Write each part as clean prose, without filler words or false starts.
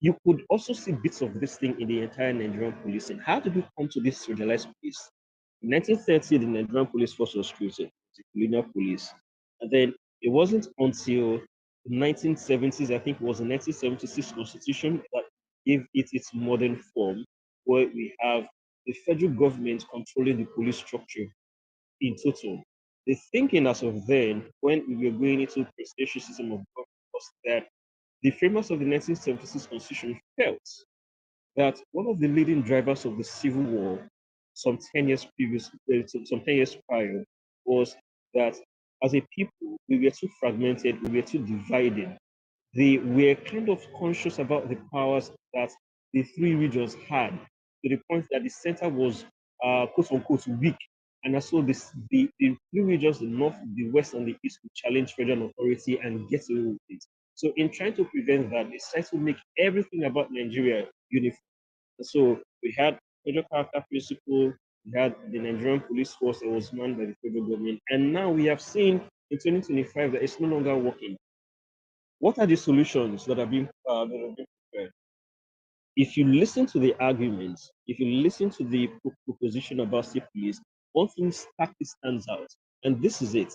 You could also see bits of this thing in the entire Nigerian policing. How did we come to this regionalized police? In 1930, the Nigerian police force was created, the colonial police. And then it wasn't until the 1970s, I think it was the 1976 constitution that gave it its modern form, where we have the federal government controlling the police structure in total. The thinking as of then, when we were going into presidential system of government, was that the framers of the 1976 constitution felt that one of the leading drivers of the Civil War, some 10 years previous, some 10 years prior, was that as a people, we were too fragmented, we were too divided. They were kind of conscious about the powers that the three regions had, to the point that the center was, quote unquote, weak. And so the three regions, the north, the west, and the east, would challenge federal authority and get away with it. So, in trying to prevent that, they tried to make everything about Nigeria uniform. So we had federal character principle, we had the Nigerian police force that was manned by the federal government, and now we have seen in 2025 that it's no longer working. What are the solutions that are being prepared? If you listen to the arguments, if you listen to the proposition about state police, one thing starkly stands out, and this is it: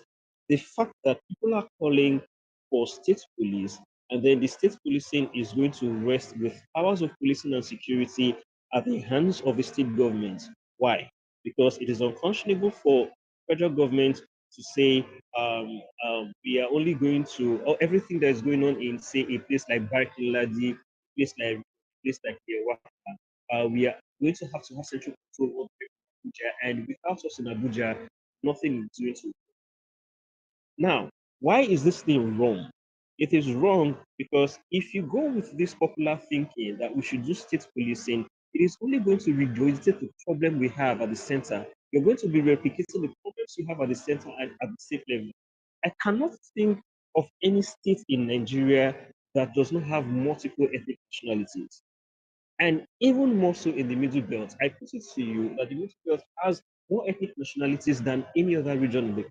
the fact that people are calling for state police, and then the state policing is going to rest with powers of policing and security at the hands of the state government. Why? Because it is unconscionable for federal government to say, we are only going to, or everything that is going on in, say, a place like Barking Ladi, place like Yewaka, we are going to have central control of Abuja, and without us in Abuja, nothing is going to. Now, why is this thing wrong? It is wrong because if you go with this popular thinking that we should do state policing, it is only going to regurgitate the problem we have at the center. You're going to be replicating the problems you have at the center and at the state level. I cannot think of any state in Nigeria that does not have multiple ethnic nationalities. And even more so in the Middle Belt, I put it to you that the Middle Belt has more ethnic nationalities than any other region in the.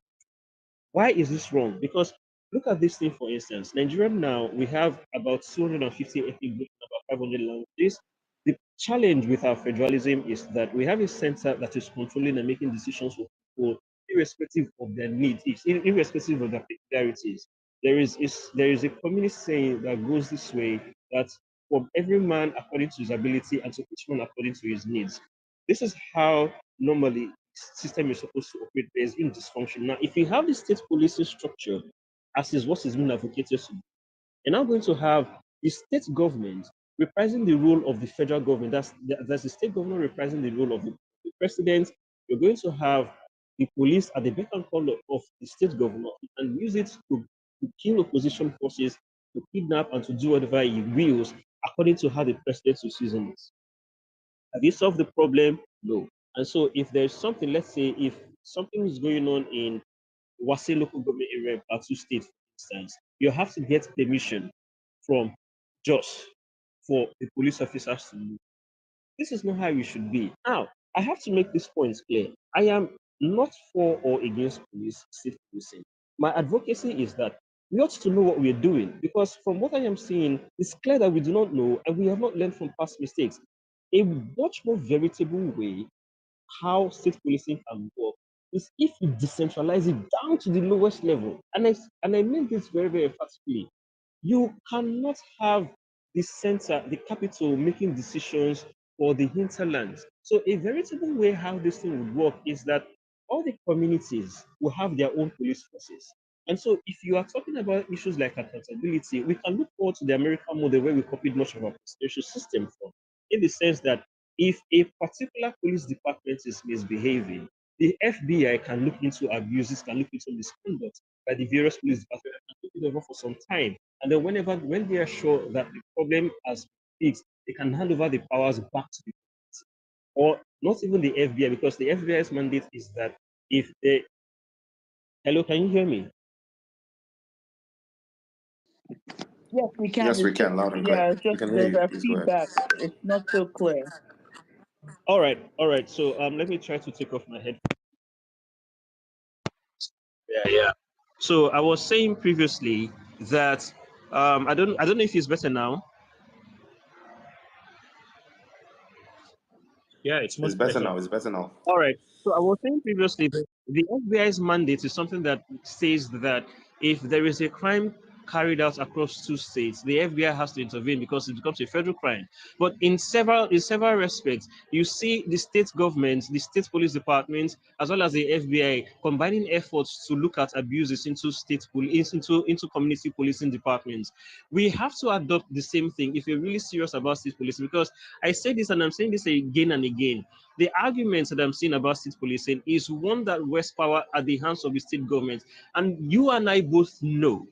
Why is this wrong? Because look at this thing, for instance. Nigeria now, we have about 250 ethnic groups, about 500 languages. The challenge with our federalism is that we have a center that is controlling and making decisions for people, irrespective of their needs, irrespective of their peculiarities. There is a communist saying that goes this way, that from every man according to his ability and to each man according to his needs. This is how normally system is supposed to operate. There's been dysfunction. Now, if you have the state policing structure, as is what is being advocated to, you're now going to have the state government reprising the role of the federal government. That's the state government reprising the role of the president. You're going to have the police at the beck and call of the state governor and use it to kill opposition forces, to kidnap and to do whatever he wills according to how the president is using it. Have you solved the problem? No. And so if there's something, let's say if something is going on in Wase local government area, Plateau State, for instance, you have to get permission from JOS for the police officers to move. This is not how we should be. Now, I have to make this point clear. I am not for or against state policing. My advocacy is that we ought to know what we're doing because from what I am seeing, it's clear that we do not know and we have not learned from past mistakes. A much more veritable way how state policing can work is if you decentralize it down to the lowest level. And I mean this very, very emphatically. You cannot have the center, the capital, making decisions for the hinterlands. So a veritable way how this thing would work is that all the communities will have their own police forces. And so if you are talking about issues like accountability, we can look forward to the American model where we copied much of our presidential system from, in the sense that if a particular police department is misbehaving, the FBI can look into abuses, can look into misconduct by the various police departments and look it over for some time. And then when they are sure that the problem has been fixed, they can hand over the powers back to the police. Or not even the FBI, because the FBI's mandate is that if they hello, can you hear me? Yes, we can. Yes, we It's just, can, loud and clear. yeah, it's We just can hear there's you. a Please go ahead. feedback. It's not so clear. All right. So let me try to take off my head. Yeah. So I was saying previously that I don't know if it's better now. Yeah, it's It's much better better. now. It's better now. All right. So I was saying previously that the FBI's mandate is something that says that if there is a crime carried out across two states, the FBI has to intervene because it becomes a federal crime. But in several respects, you see the state governments, the state police departments, as well as the FBI combining efforts to look at abuses into state police, into community policing departments. We have to adopt the same thing if you're really serious about state policing, because I say this and I'm saying this again and again. The arguments that I'm seeing about state policing is one that rests power at the hands of the state government. And you and I both know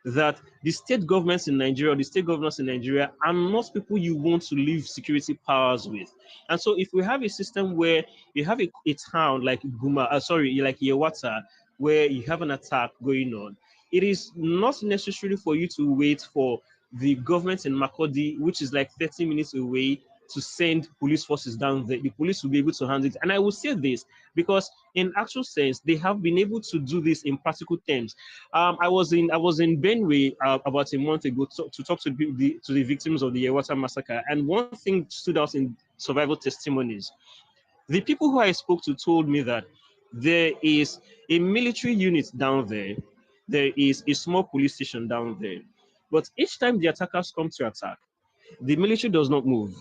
that the state governments in Nigeria, the state governors in Nigeria, are not people you want to leave security powers with. And so, if we have a system where you have a town like like Yewata, where you have an attack going on, it is not necessary for you to wait for the government in Makodi, which is like 30 minutes away, to send police forces down there. The police will be able to handle it. And I will say this because, in actual sense, they have been able to do this in practical terms. I was in Benue about a month ago to talk to the victims of the Yewata massacre, and one thing stood out in survival testimonies. The people who I spoke to told me that there is a military unit down there, there is a small police station down there, but each time the attackers come to attack, the military does not move.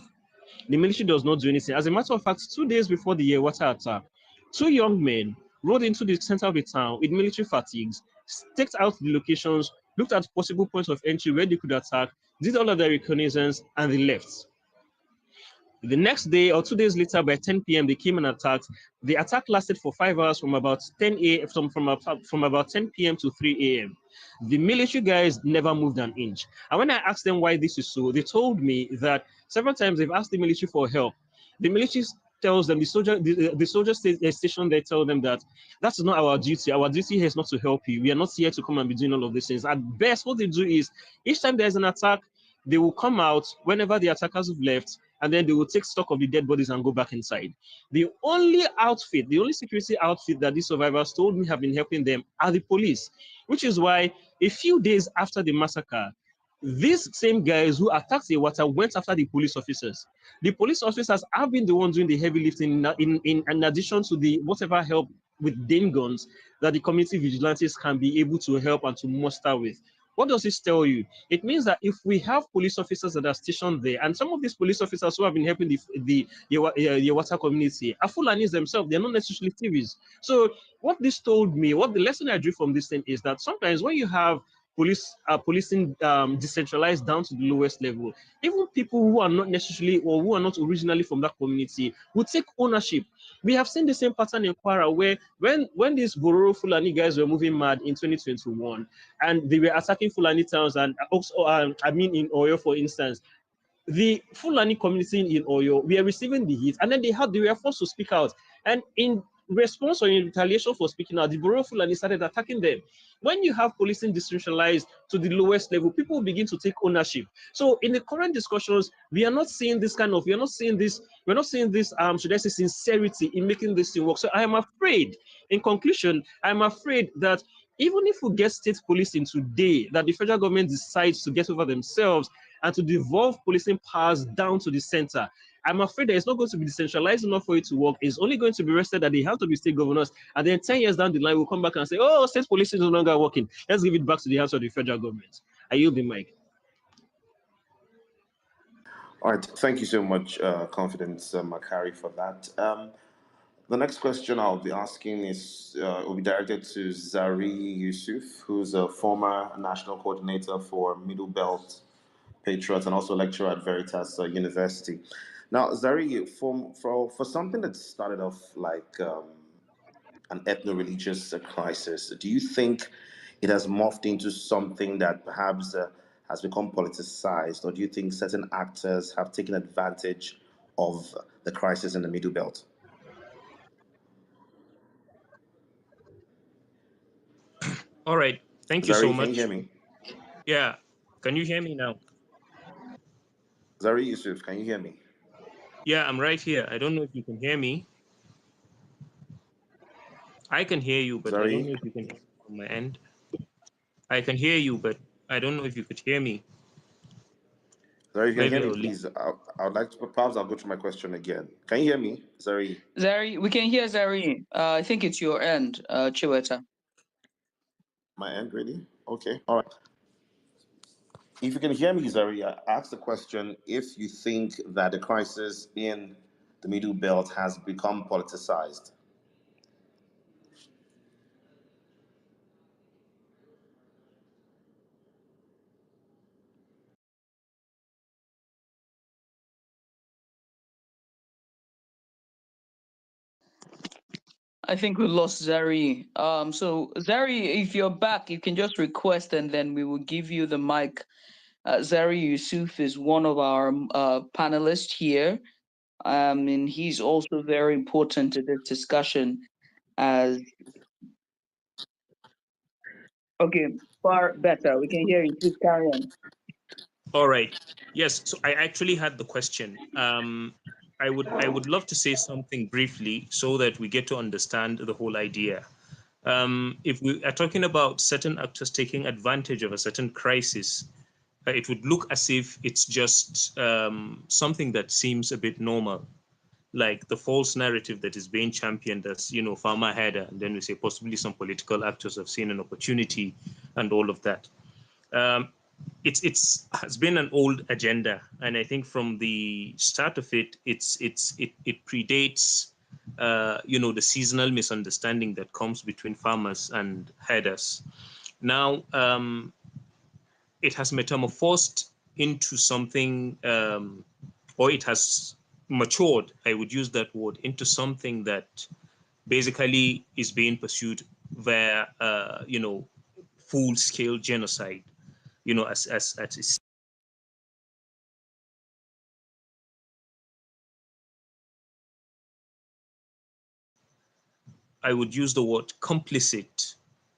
The military does not do anything. As a matter of fact, 2 days before the Yewata attack, two young men rode into the center of the town with military fatigues, staked out the locations, looked at possible points of entry where they could attack, did all of their reconnaissance, and they left. The next day or 2 days later, by 10 p.m., they came and attacked. The attack lasted for 5 hours from about 10 p.m. to 3 a.m. The military guys never moved an inch. And when I asked them why this is so, they told me that several times they've asked the military for help. The military tells them, the soldier station there tell them that that's not our duty. Our duty here is not to help you. We are not here to come and be doing all of these things. At best, what they do is each time there's an attack, they will come out whenever the attackers have left, and then they will take stock of the dead bodies and go back inside. The only security outfit that these survivors told me have been helping them are the police, which is why a few days after the massacre, these same guys who attacked the water went after the police officers. The police officers have been the ones doing the heavy lifting in addition to the whatever help with Dane guns that the community vigilantes can be able to help and to muster with. What does this tell you? It means that if we have police officers that are stationed there, and some of these police officers who have been helping the water community are Fulanis themselves, they're not necessarily TVs. So what this told me, what the lesson I drew from this thing is that sometimes when you have policing decentralized down to the lowest level, even people who are not necessarily or who are not originally from that community will take ownership. We have seen the same pattern in Kwara, where when these Bororo Fulani guys were moving mad in 2021 and they were attacking Fulani towns, and also in Oyo, for instance, the Fulani community in Oyo were receiving the heat, and then they were forced to speak out. And in response or in retaliation for speaking out, the Borough Fulani started attacking them. When you have policing decentralized to the lowest level, people begin to take ownership. So in the current discussions, we are not seeing this kind of, we're not seeing this, should I say, sincerity in making this thing work. So I am afraid, in conclusion, I'm afraid that even if we get state policing today, that the federal government decides to get over themselves and to devolve policing powers down to the center, I'm afraid that it's not going to be decentralized enough for it to work. It's only going to be rested at the hands of the state governors. And then 10 years down the line, we'll come back and say, oh, state policing is no longer working. Let's give it back to the hands of the federal government. I yield the mic. All right. Thank you so much, Confidence Makari, for that. The next question I'll be asking will be directed to Zari Yusuf, who's a former national coordinator for Middle Belt Patriots and also lecturer at Veritas University. Now, Zari, for something that started off like an ethno-religious crisis, do you think it has morphed into something that perhaps has become politicized, or do you think certain actors have taken advantage of the crisis in the Middle Belt? All right. Thank you so Zari, can you hear much. me? Yeah. Can you hear me now? Zari Yusuf, can you hear me? Yeah, I'm right here. I don't know if you can hear me. I can hear you, but I don't know Zari, if you can hear me from my end. I can hear you, but I don't know if you could hear me. Zari, can you Maybe hear me, I'll leave. please? I would like to, perhaps I'll go to my question again. Can you hear me, Zari? Zari, we can hear Zari. I think it's your end, Chiweta. My end, really? Okay, all right. If you can hear me, Zari, I asked the question if you think that the crisis in the Middle Belt has become politicized. I think we lost Zari. So Zari, if you're back, you can just request and then we will give you the mic. Zari Yusuf is one of our panelists here. And he's also very important to this discussion as okay, far better. We can hear you. Please carry on. All right. Yes. So I actually had the question. I would love to say something briefly so that we get to understand the whole idea. If we are talking about certain actors taking advantage of a certain crisis, it would look as if it's just something that seems a bit normal, like the false narrative that is being championed as, farmer header, and then we say possibly some political actors have seen an opportunity and all of that. Um, it's has been an old agenda, and I think from the start of it, it predates, the seasonal misunderstanding that comes between farmers and herders. Now, it has metamorphosed into something, or it has matured, I would use that word, into something that basically is being pursued via, full-scale genocide, as I would use the word complicit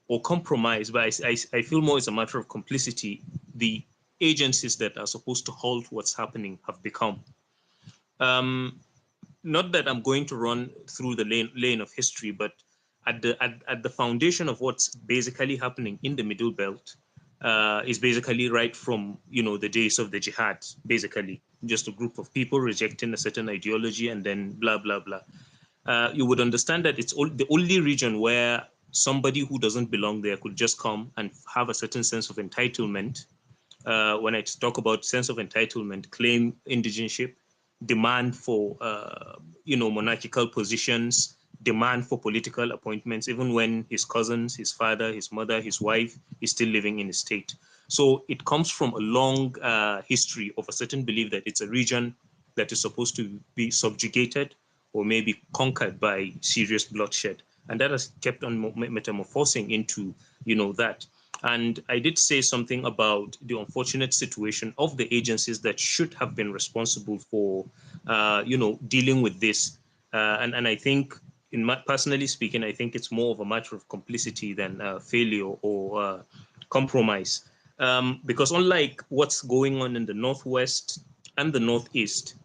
or compromise, but I feel more it's a matter of complicity. The agencies that are supposed to halt what's happening have become. Not that I'm going to run through the lane of history, but at the foundation of what's basically happening in the Middle Belt is basically right from the days of the jihad. Basically, just a group of people rejecting a certain ideology and then blah blah blah. You would understand that it's the only region where somebody who doesn't belong there could just come and have a certain sense of entitlement. When I talk about sense of entitlement, claim indigenship, demand for monarchical positions, demand for political appointments, even when his cousins, his father, his mother, his wife is still living in his state. So it comes from a long history of a certain belief that it's a region that is supposed to be subjugated or maybe conquered by serious bloodshed. And that has kept on metamorphosing into, that. And I did say something about the unfortunate situation of the agencies that should have been responsible for, dealing with this. And I think, personally speaking, I think it's more of a matter of complicity than failure or compromise. Because unlike what's going on in the Northwest and the Northeast,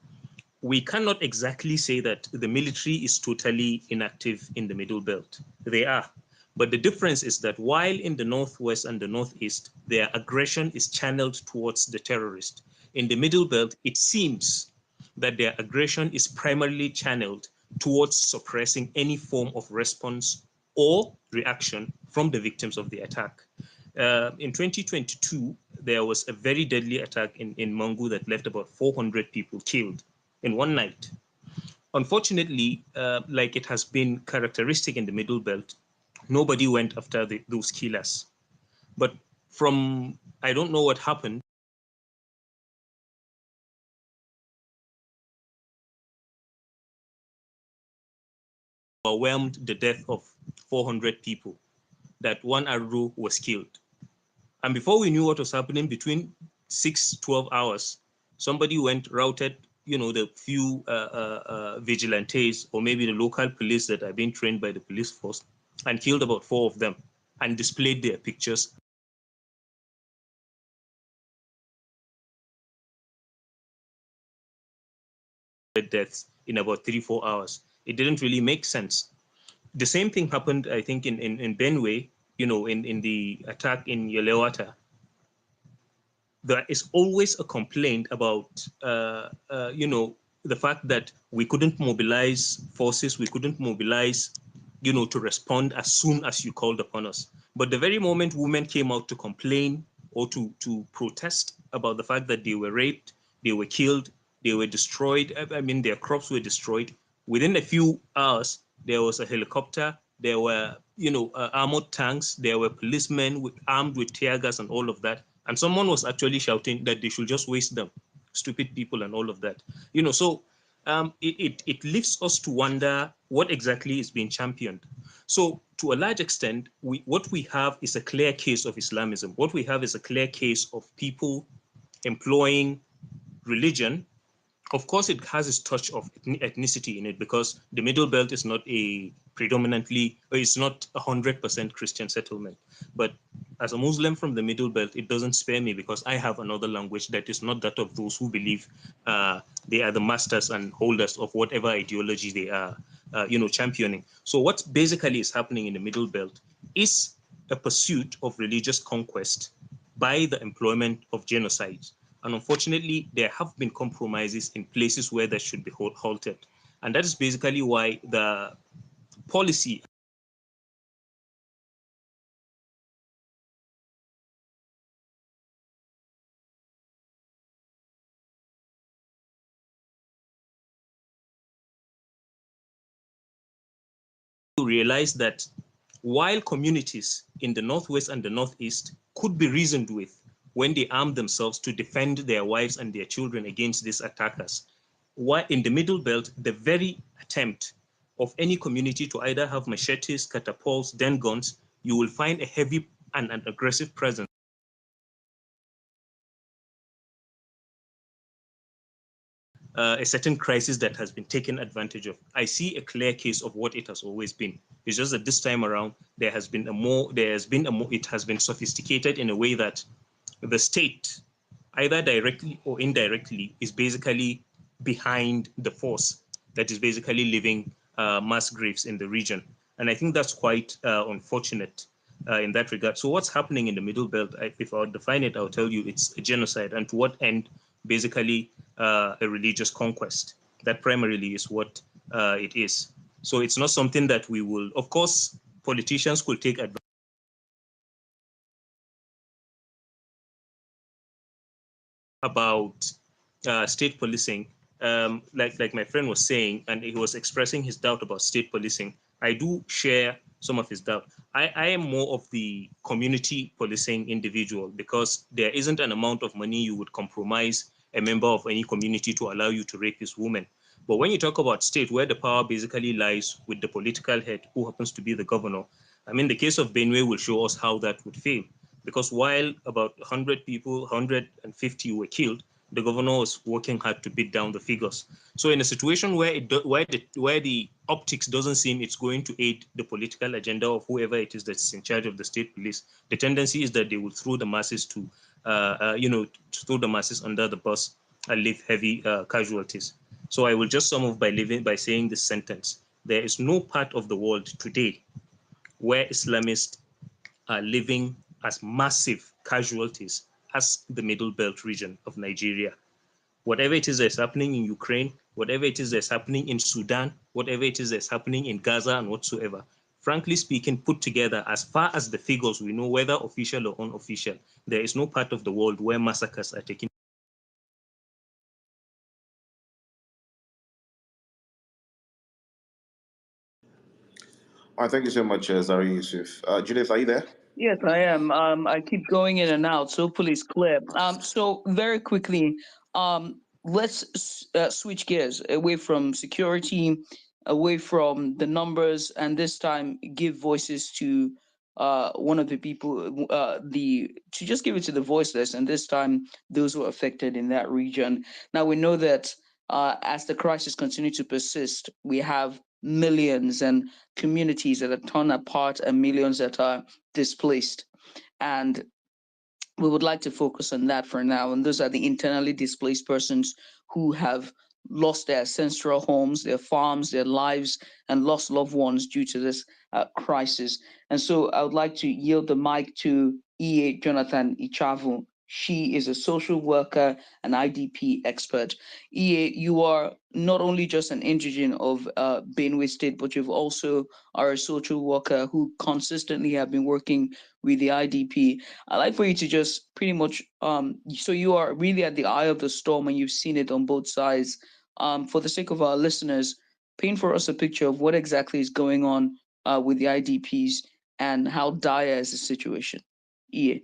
we cannot exactly say that the military is totally inactive in the Middle Belt. They are. But the difference is that while in the Northwest and the Northeast, their aggression is channeled towards the terrorist. In the Middle Belt, it seems that their aggression is primarily channeled towards suppressing any form of response or reaction from the victims of the attack. In 2022, there was a very deadly attack in Mangu that left about 400 people killed in one night. Unfortunately, like it has been characteristic in the Middle Belt, nobody went after those killers. But from, I don't know what happened, overwhelmed the death of 400 people, that one Arro was killed. And before we knew what was happening, between 12 hours, somebody went, routed, the few vigilantes or maybe the local police that are being trained by the police force, and killed about 4 of them and displayed their pictures. Deaths in about 3-4 hours. It didn't really make sense. The same thing happened, I think, in Benue, in the attack in Yelewata. there is always a complaint about, the fact that we couldn't mobilize forces, we couldn't mobilize, to respond as soon as you called upon us. But the very moment women came out to complain or to protest about the fact that they were raped, they were killed, they were destroyed, I mean, their crops were destroyed, within a few hours, there was a helicopter, there were, armored tanks, there were policemen armed with tear gas and all of that. And someone was actually shouting that they should just waste them, stupid people and all of that. So it leaves us to wonder what exactly is being championed. So to a large extent, what we have is a clear case of Islamism. What we have is a clear case of people employing religion. Of course, it has its touch of ethnicity in it, because the Middle Belt is not a predominantly, or it's not 100% Christian settlement. But as a Muslim from the Middle Belt, it doesn't spare me, because I have another language that is not that of those who believe they are the masters and holders of whatever ideology they are, championing. So what basically is happening in the Middle Belt is a pursuit of religious conquest by the employment of genocide. And unfortunately, there have been compromises in places where that should be halted. And that is basically why the policy to realize that while communities in the Northwest and the Northeast could be reasoned with when they arm themselves to defend their wives and their children against these attackers, why in the Middle Belt, the very attempt of any community to either have machetes, catapults, then guns, you will find a heavy and an aggressive presence. A certain crisis that has been taken advantage of. I see a clear case of what it has always been. It's just that this time around, it has been sophisticated in a way that the state, either directly or indirectly, is basically behind the force that is basically living mass graves in the region. And I think that's quite unfortunate in that regard. So what's happening in the Middle Belt, if I would define it, I'll tell you it's a genocide. And to what end? Basically a religious conquest. That primarily is what it is. So it's not something that we will, of course, politicians could take advantage about state policing. Like my friend was saying, and he was expressing his doubt about state policing. I do share some of his doubt. I am more of the community policing individual, because there isn't an amount of money you would compromise a member of any community to allow you to rape this woman. But when you talk about state, where the power basically lies with the political head, who happens to be the governor, I mean, the case of Benue will show us how that would fail. Because while about 100 people, 150 were killed, the governor was working hard to beat down the figures. So in a situation where where the optics doesn't seem it's going to aid the political agenda of whoever it is that's in charge of the state police, the tendency is that they will throw the masses to throw the masses under the bus and leave heavy casualties. So I will just sum up by saying this sentence: there is no part of the world today where Islamists are living as massive casualties as the Middle Belt region of Nigeria. Whatever it is that's happening in Ukraine, whatever it is that's happening in Sudan, whatever it is that's happening in Gaza and whatsoever, frankly speaking, put together, as far as the figures we know, whether official or unofficial, there is no part of the world where massacres are taking. All right, thank you so much, Zari Yusuf. Judith, are you there? Yes, I am. I keep going in and out, so please clear. So very quickly, let's switch gears away from security, away from the numbers, and this time give voices to one of the people, to just give it to the voiceless, and this time those who are affected in that region. Now we know that as the crisis continues to persist, we have millions and communities that are torn apart and millions that are displaced. And we would like to focus on that for now. And those are the internally displaced persons who have lost their ancestral homes, their farms, their lives, and lost loved ones due to this crisis. And so I would like to yield the mic to EA Jonathan Ichavu She is a social worker, an IDP expert. EA, you are not only just an indigen of Benue State, but you've also are a social worker who consistently have been working with the IDP. I'd like for you to just pretty much, so you are really at the eye of the storm and you've seen it on both sides. For the sake of our listeners, paint for us a picture of what exactly is going on with the IDPs and how dire is the situation. EA.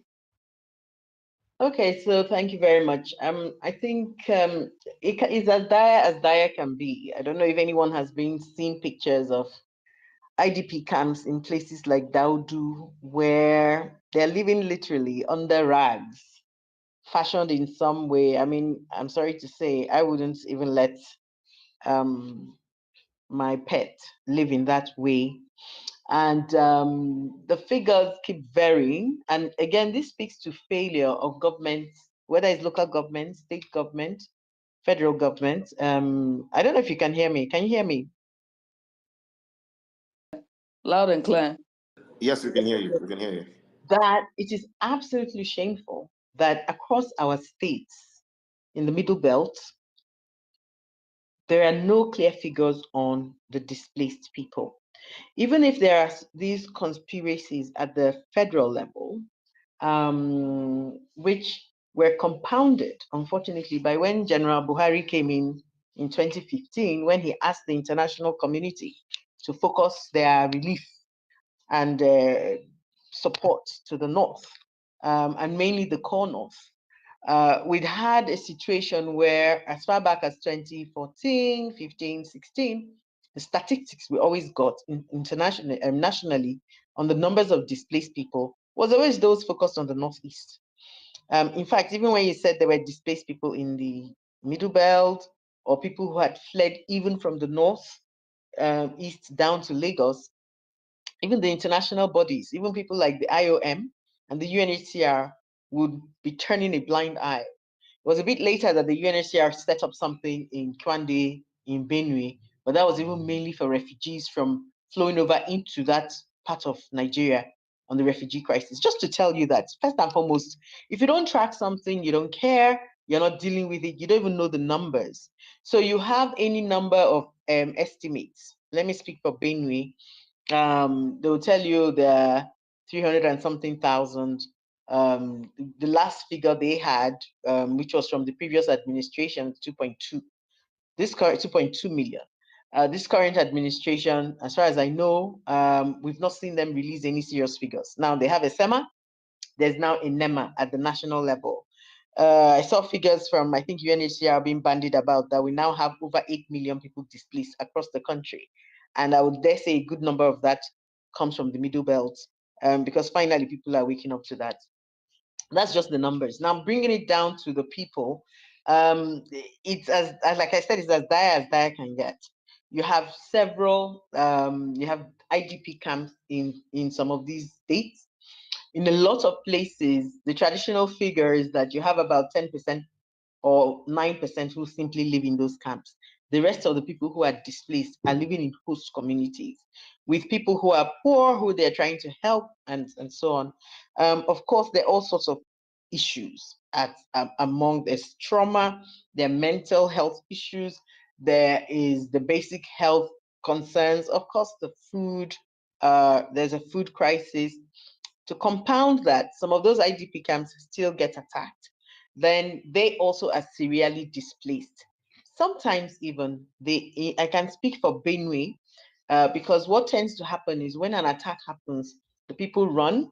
Okay, so thank you very much. I think it's as dire can be. I don't know if anyone has seen pictures of IDP camps in places like Daudu, where they're living literally under rags, fashioned in some way. I mean, I'm sorry to say, I wouldn't even let my pet live in that way. And the figures keep varying. And again, this speaks to failure of governments, whether it's local government, state government, federal government. I don't know if you can hear me. Can you hear me? Loud and clear. Yes, we can hear you. We can hear you. That it is absolutely shameful that across our states in the Middle Belt, there are no clear figures on the displaced people. Even if there are these conspiracies at the federal level, which were compounded, unfortunately, by when General Buhari came in 2015, when he asked the international community to focus their relief and support to the North, and mainly the core North. We'd had a situation where as far back as 2014, 15, 16, the statistics we always got internationally, nationally, on the numbers of displaced people was always those focused on the Northeast. In fact, even when you said there were displaced people in the Middle Belt or people who had fled even from the North, East down to Lagos, even the international bodies, even people like the IOM and the UNHCR would be turning a blind eye. It was a bit later that the UNHCR set up something in Kwande in Benue, but that was even mainly for refugees from flowing over into that part of Nigeria on the refugee crisis. Just to tell you that, first and foremost, if you don't track something, you don't care, you're not dealing with it, you don't even know the numbers. So you have any number of estimates. Let me speak for Benue. They will tell you there are 300 and something thousand. The last figure they had, which was from the previous administration, 2.2. This current 2.2 million. This current administration, as far as I know, we've not seen them release any serious figures. Now they have a SEMA. There's now a NEMA at the national level. I saw figures from, I think, UNHCR being bandied about that we now have over 8 million people displaced across the country. And I would dare say a good number of that comes from the Middle Belt, because finally people are waking up to that. That's just the numbers. Now bringing it down to the people, it's as like I said, it's as dire can get. You have several, you have IDP camps in some of these states. In a lot of places, the traditional figure is that you have about 10% or 9% who simply live in those camps. The rest of the people who are displaced are living in host communities with people who are poor, who they're trying to help, and so on. Of course, there are all sorts of issues among this trauma, there are mental health issues, there is the basic health concerns, of course, the food, there's a food crisis. To compound that, some of those IDP camps still get attacked. Then they also are serially displaced. Sometimes even I can speak for Benue, because what tends to happen is when an attack happens, the people run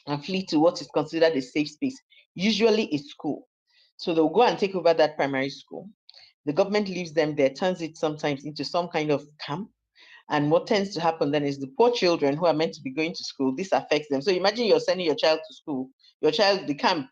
and flee to what is considered a safe space, usually a school. So they'll go and take over that primary school. The government leaves them there, turns it sometimes into some kind of camp. And what tends to happen then is the poor children who are meant to be going to school, this affects them. So imagine you're sending your child to school, your child, the camp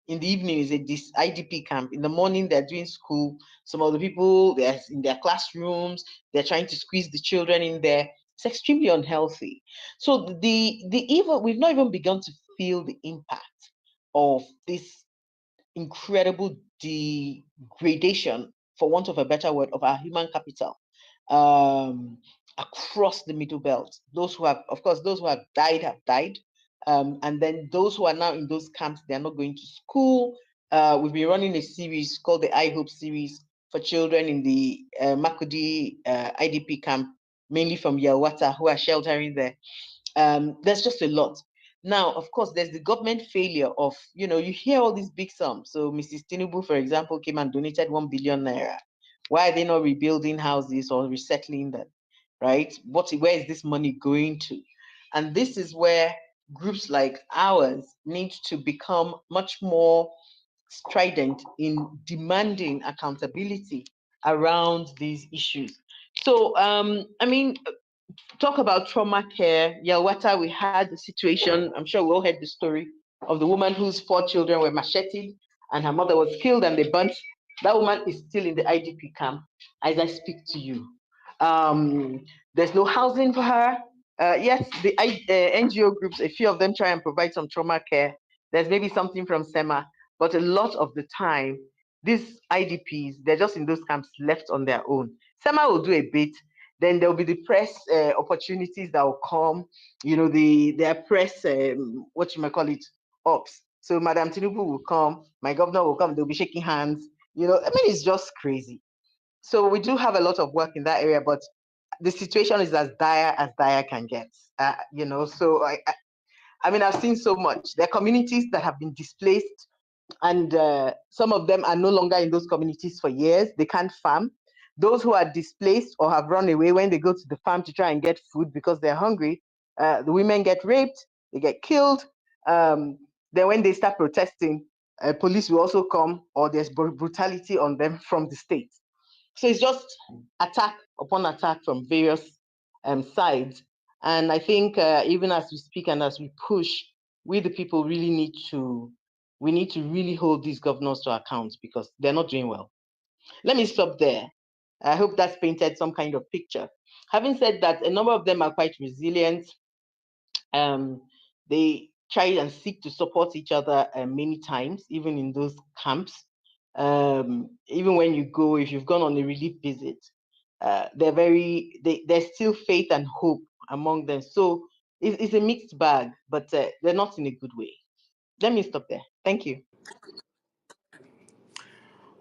in the evening is this IDP camp. In the morning, they're doing school. Some of the people, they're in their classrooms, they're trying to squeeze the children in there. It's extremely unhealthy. So the evil, we've not even begun to feel the impact of this incredible degradation, for want of a better word, of our human capital across the Middle Belt. Those who have, of course, those who have died have died. And then those who are now in those camps, they're not going to school. We've been running a series called the I Hope series for children in the Makudi IDP camp, mainly from Yawata, who are sheltering there. There's just a lot. Now, of course, there's the government failure of, you hear all these big sums. So Mrs. Tinubu, for example, came and donated 1 billion naira. Why are they not rebuilding houses or resettling them, right? Where is this money going to? And this is where groups like ours need to become much more strident in demanding accountability around these issues. So, talk about trauma care. Yelwata, we had the situation, I'm sure we all heard the story of the woman whose 4 children were macheted and her mother was killed and they burnt. That woman is still in the IDP camp as I speak to you. There's no housing for her. Yes, the NGO groups, a few of them try and provide some trauma care. There's maybe something from SEMA, but a lot of the time, these IDPs, they're just in those camps left on their own. SEMA will do a bit, then there'll be the press opportunities that will come, their press, what you might call it, ops. So Madam Tinubu will come, my governor will come, they'll be shaking hands. It's just crazy. So we do have a lot of work in that area, but the situation is as dire can get. So I've seen so much. There are communities that have been displaced, and some of them are no longer in those communities for years. They can't farm. Those who are displaced or have run away, when they go to the farm to try and get food because they're hungry, the women get raped, they get killed. Then when they start protesting, police will also come, or there's brutality on them from the state. So it's just attack upon attack from various sides. And I think even as we speak and as we push, we the people really need to really hold these governors to account because they're not doing well. Let me stop there. I hope that's painted some kind of picture. Having said that, a number of them are quite resilient. They try and seek to support each other many times, even in those camps. Even when you go, if you've gone on a relief visit, there's still faith and hope among them. So it's a mixed bag, but they're not in a good way. Let me stop there. Thank you.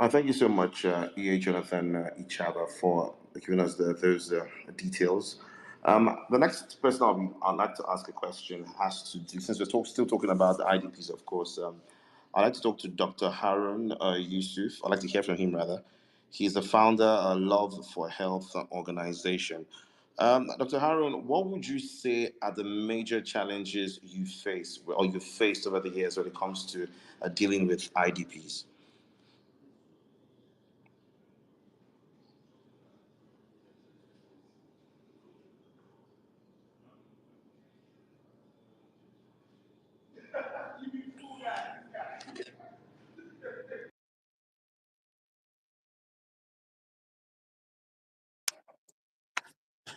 Thank you so much, EA Jonathan Ichaba, for giving us those details. The next person I'd like to ask a question has to do, since we're still talking about the IDPs, of course, I'd like to talk to Dr. Harun Yusuf. I'd like to hear from him, rather. He's the founder of Love for Health organization. Dr. Harun, what would you say are the major challenges you face or you've faced over the years when it comes to dealing with IDPs?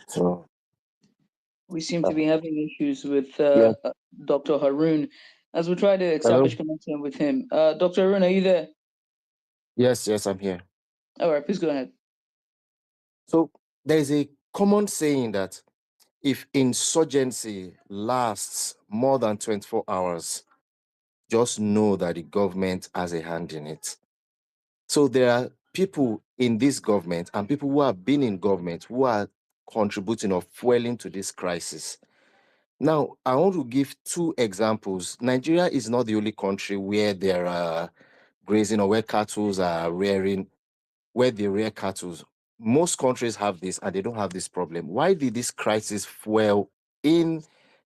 So We seem to be having issues with yeah, Dr. Harun as we try to establish hello. connection with him. Dr. Harun, are you there? Yes, I'm here. All right, please go ahead. So there is a common saying that if insurgency lasts more than 24 hours, just know that the government has a hand in it. So there are people in this government and people who have been in government who are contributing or fueling to this crisis. Now, I want to give 2 examples. Nigeria is not the only country where there are grazing or where cattle are rearing, where they rear cattle. Most countries have this and they don't have this problem. Why did this crisis fuel in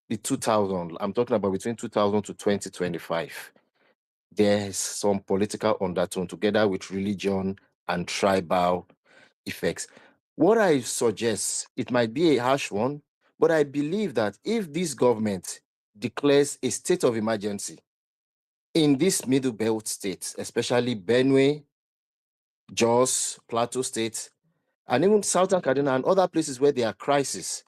the 2000? I'm talking about between 2000 to 2025. There's some political undertone together with religion and tribal effects. What I suggest, it might be a harsh one, but I believe that if this government declares a state of emergency in this middle belt states, especially Benue, Jos, Plateau State, and even Southern Kaduna and other places where there are crises,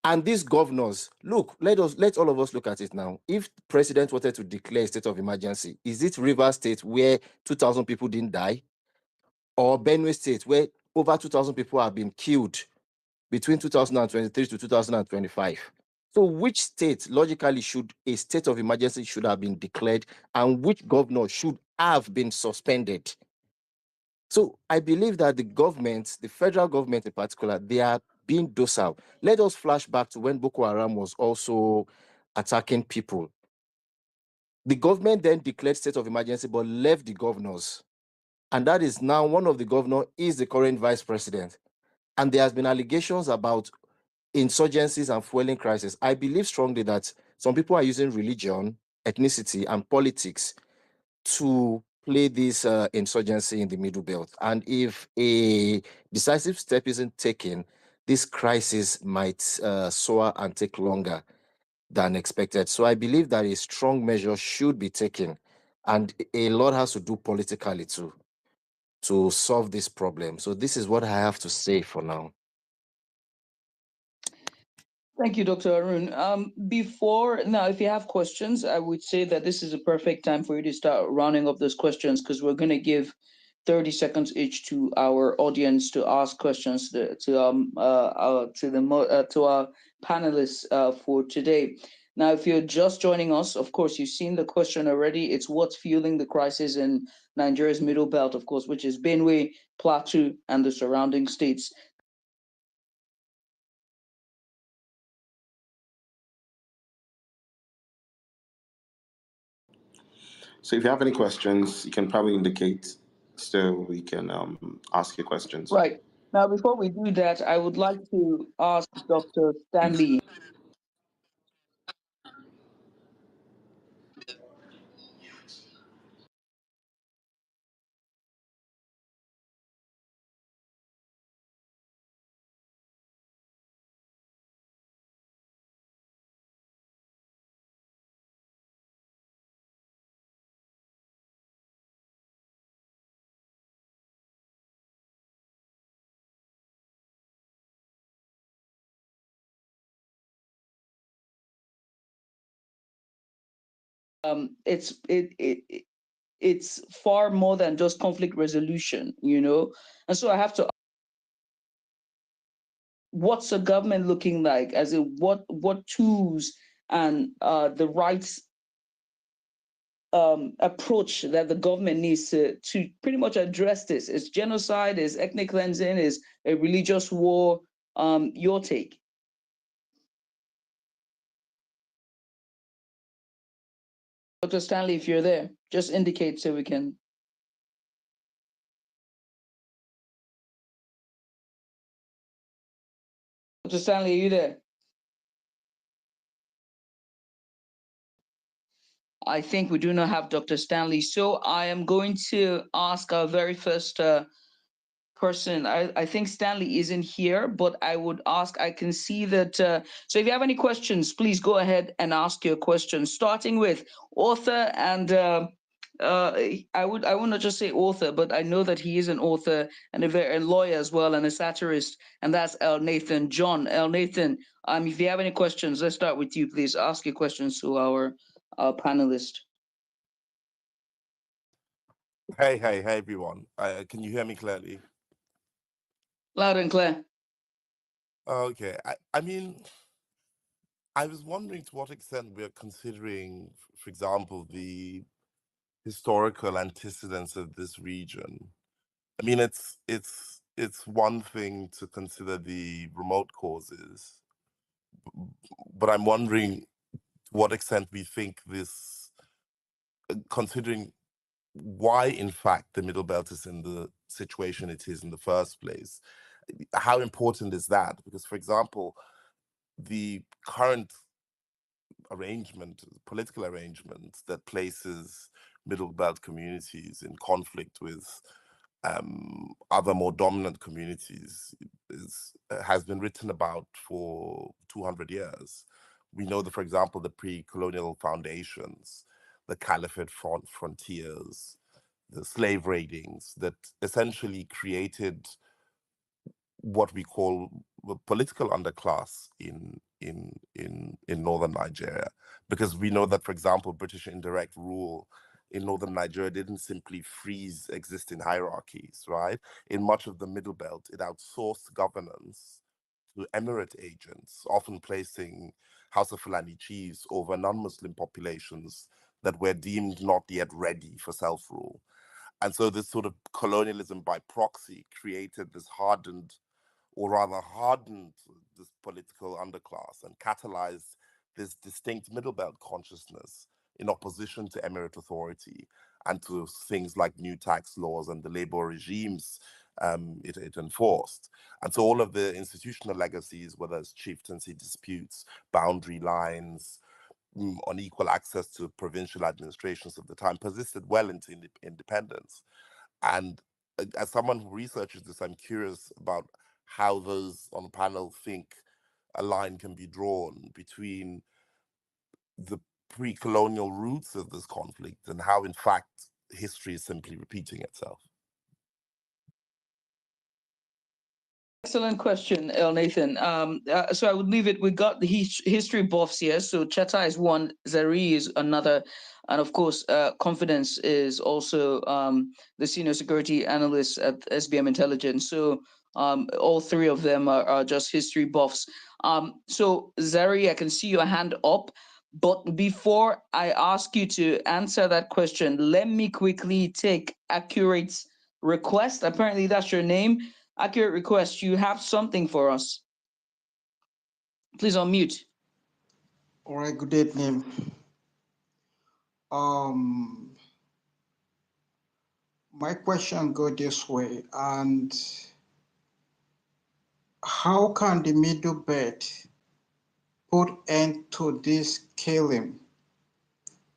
and these governors, look, let all of us look at it now. If the president wanted to declare a state of emergency, is it Rivers State where 2,000 people didn't die? Or Benue State where over 2,000 people have been killed between 2023 to 2025? So which state logically should a state of emergency should have been declared, and which governor should have been suspended? So I believe that the government, the federal government in particular, they are being docile. Let us flash back to when Boko Haram was also attacking people. The government then declared state of emergency but left the governors. And that is now one of the governors is the current vice president. And there has been allegations about insurgencies and fueling crisis. I believe strongly that some people are using religion, ethnicity, and politics to play this insurgency in the Middle Belt. And if a decisive step isn't taken, this crisis might soar and take longer than expected. So I believe that a strong measure should be taken, and a lot has to do politically too to solve this problem. So this is what I have to say for now. Thank you, Dr. Arun. Now, if you have questions, I would say that this is a perfect time for you to start rounding up those questions, because we're going to give 30 seconds each to our audience to ask questions to our panelists for today. Now, if you're just joining us, of course, you've seen the question already. It's what's fueling the crisis in Nigeria's Middle Belt, of course, which is Benue, Plateau, and the surrounding states. So if you have any questions, you can probably indicate so we can ask your questions. Right. Now, before we do that, I would like to ask Dr. Stanley. It's far more than just conflict resolution, and so I have to. What's the government looking like? As in, what tools and the rights approach that the government needs to pretty much address this? Is genocide? Is ethnic cleansing? Is a religious war? Your take? Dr. Stanley, if you're there, just indicate so we can. Dr. Stanley, are you there? I think we do not have Dr. Stanley. So I am going to ask our very first person. I think Stanley isn't here, but I would ask, I can see that. So if you have any questions, please go ahead and ask your questions, starting with author and I will not just say author, but I know that he is an author and a lawyer as well, and a satirist, and that's El Nathan John. El Nathan, if you have any questions, let's start with you, please. Ask your questions to our panelist. Hey, everyone. Can you hear me clearly? Loud and clear. Okay. I mean, I was wondering to what extent we're considering, for example, the historical antecedents of this region. I mean, it's one thing to consider the remote causes, but I'm wondering to what extent we think this, considering why, in fact, the Middle Belt is in the situation it is in the first place. How important is that? Because, for example, the current political arrangement that places Middle Belt communities in conflict with other more dominant communities has been written about for 200 years. We know that, for example, the pre-colonial foundations, the caliphate frontiers, the slave raidings that essentially created what we call the political underclass in northern Nigeria, because we know that, for example, British indirect rule in northern Nigeria didn't simply freeze existing hierarchies, right? In much of the Middle Belt, it outsourced governance to emirate agents, often placing House of Fulani chiefs over non-Muslim populations that were deemed not yet ready for self-rule. And so this sort of colonialism by proxy created this hardened this political underclass and catalyzed this distinct middle belt consciousness in opposition to emirate authority and to things like new tax laws and the labor regimes it enforced. And so all of the institutional legacies, whether it's chieftaincy disputes, boundary lines, unequal access to provincial administrations of the time, persisted well into independence. And as someone who researches this, I'm curious about how those on the panel think a line can be drawn between the pre-colonial roots of this conflict and how, in fact, history is simply repeating itself. Excellent question, El Nathan. So I would leave it. We got the history buffs here. So Cheta is one, Zari is another, and of course, Confidence is also the senior security analyst at SBM Intelligence. So all three of them are just history buffs. So Zari, I can see your hand up, but before I ask you to answer that question, let me quickly take Accurate's request. Apparently, that's your name. Accurate Request, you have something for us. Please unmute. All right, good evening. My question go this way, and how can the Middle Belt put end to this killing?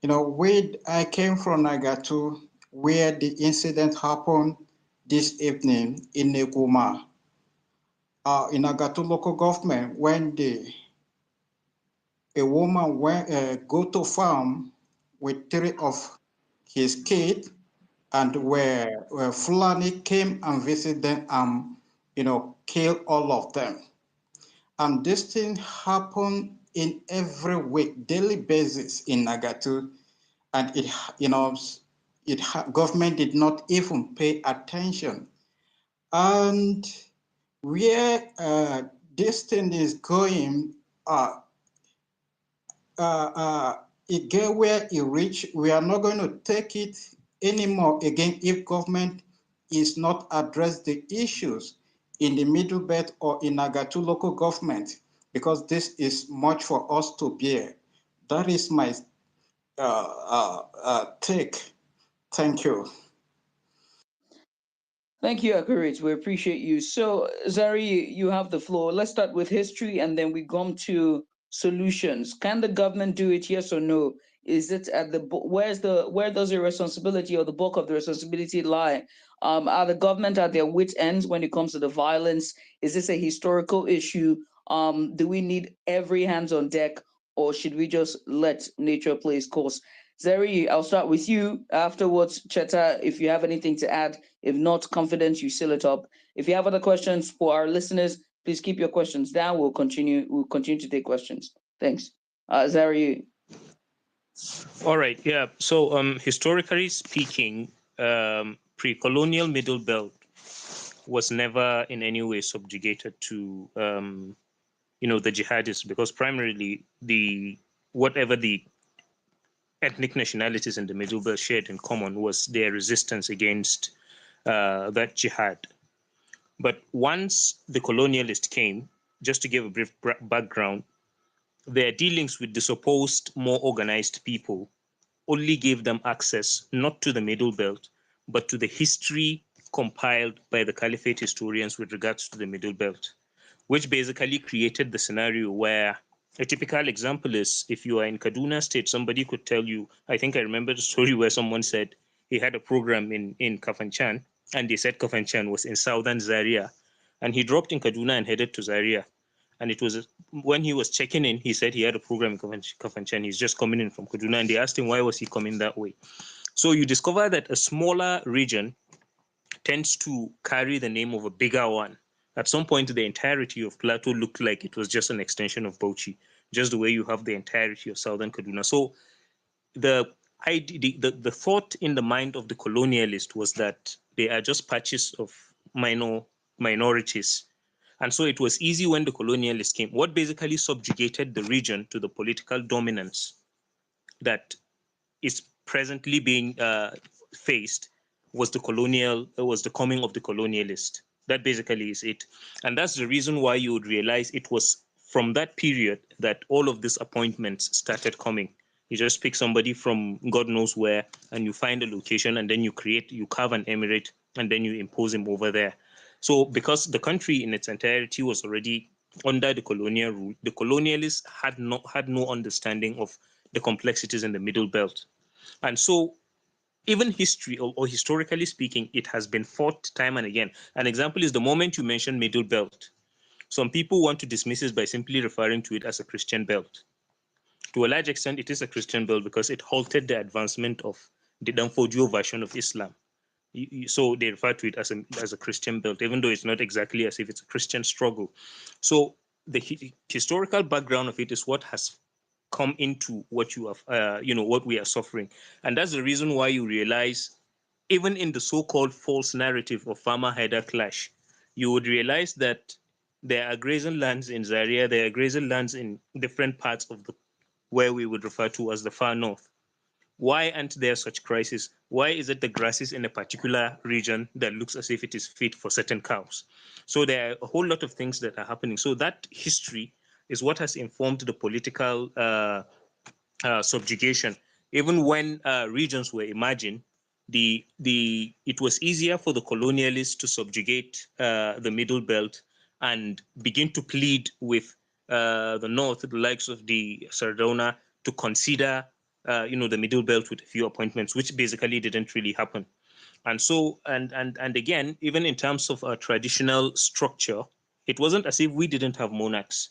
You know, I came from Nagatu, where the incident happened this evening in Neguma, in Nagatu local government, when a woman went go to farm with 3 of his kids, and where Fulani came and visited them and, you know, killed all of them. And this thing happened in every week, daily basis in Nagatu, and it, you know, government did not even pay attention. And where this thing is going, it get where it reach. We are not going to take it anymore again if government is not address the issues in the Middle Belt or in Nagatu local government, because this is much for us to bear. That is my take. Thank you. Thank you, Accurate. We appreciate you. So, Zari, you have the floor. Let's start with history, and then we come to solutions. Can the government do it? Yes or no? Is it at the where does the responsibility or the bulk of the responsibility lie? Are the government at their wit ends when it comes to the violence? Is this a historical issue? Do we need every hands on deck, or should we just let nature play its course? Zari, I'll start with you. Afterwards, Cheta, if you have anything to add. If not, Confidence, you seal it up. If you have other questions for our listeners, please keep your questions down. We'll continue to take questions. Thanks. Zari. All right. Yeah. So historically speaking, pre-colonial Middle Belt was never in any way subjugated to the jihadists, because primarily whatever the ethnic nationalities in the Middle Belt shared in common was their resistance against that jihad. But once the colonialist came, just to give a brief background, their dealings with the supposed more organized people only gave them access not to the Middle Belt, but to the history compiled by the Caliphate historians with regards to the Middle Belt, which basically created the scenario where a typical example is, if you are in Kaduna State, somebody could tell you, I think I remember the story where someone said he had a program in Kafanchan, and they said Kafanchan was in southern Zaria, and he dropped in Kaduna and headed to Zaria. And it was when he was checking in, he said he had a program in Kafanchan. He's just coming in from Kaduna, and they asked him why was he coming that way. So you discover that a smaller region tends to carry the name of a bigger one. At some point, the entirety of Plateau looked like it was just an extension of Bauchi, just the way you have the entirety of southern Kaduna. So the thought in the mind of the colonialist was that they are just patches of minorities, And so it was easy when the colonialists came. What basically subjugated the region to the political dominance that is presently being faced was the coming of the colonialist. That basically is it. And that's the reason why you would realize it was from that period that all of these appointments started coming. You just pick somebody from God knows where, and you find a location, and then you carve an emirate, and then you impose him over there. So because the country in its entirety was already under the colonial rule, the colonialists had no understanding of the complexities in the Middle Belt. And so even history or historically speaking, it has been fought time and again. An example is the moment you mention Middle Belt. Some people want to dismiss it by simply referring to it as a Christian belt. To a large extent, it is a Christian belt because it halted the advancement of the Danfodio version of Islam. So they refer to it as a Christian belt, even though it's not exactly as if it's a Christian struggle. So the historical background of it is what has come into what you have, what we are suffering. And that's the reason why you realize, even in the so-called false narrative of farmer-herder clash, you would realize that there are grazing lands in Zaria, there are grazing lands in different parts of where we would refer to as the far north. Why aren't there such crises? Why is it the grasses in a particular region that looks as if it is fit for certain cows? So there are a whole lot of things that are happening. So that history is what has informed the political subjugation. Even when regions were imagined, it was easier for the colonialists to subjugate the Middle Belt and begin to plead with the North, the likes of the Sardauna, to consider the Middle Belt with a few appointments, which basically didn't really happen. And so, and again, even in terms of a traditional structure, it wasn't as if we didn't have monarchs.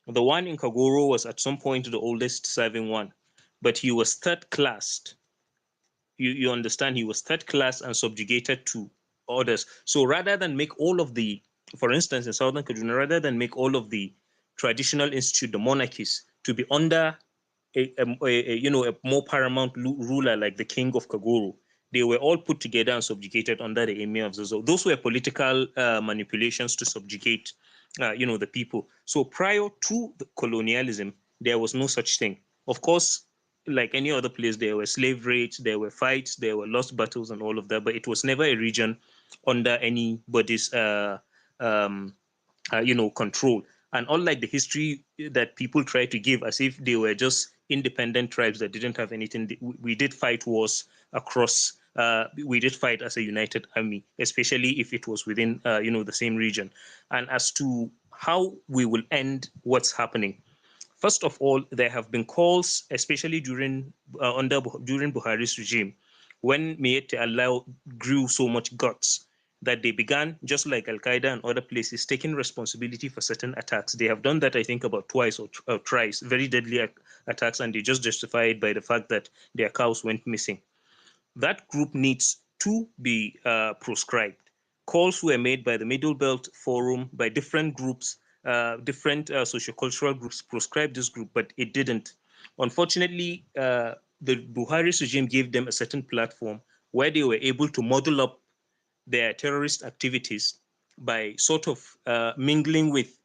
The one in Kagoro was at some point the oldest serving one, but he was third classed. You understand, he was third class and subjugated to others. So rather than make all of for instance, in Southern Kaduna, rather than make all of the traditional institute, the monarchies, to be under a more paramount ruler like the king of Kagoro, they were all put together and subjugated under the emir of Zazzau. Those were political manipulations to subjugate, the people. So prior to the colonialism, there was no such thing. Of course, like any other place, there were slave raids, there were fights, there were lost battles, and all of that. But it was never a region under anybody's, control. And unlike the history that people try to give as if they were just independent tribes that didn't have anything, we did fight wars across, we did fight as a united army, especially if it was within, the same region. And as to how we will end what's happening, first of all, there have been calls, especially during Buhari's regime, when Miyetti Allah grew so much guts, that they began, just like Al-Qaeda and other places, taking responsibility for certain attacks. They have done that, I think, about twice or thrice, very deadly attacks, and they just justify it by the fact that their cows went missing. That group needs to be proscribed. Calls were made by the Middle Belt Forum, by different groups, different sociocultural groups, proscribed this group, but it didn't. Unfortunately, the Buhari's regime gave them a certain platform where they were able to model up their terrorist activities by sort of mingling with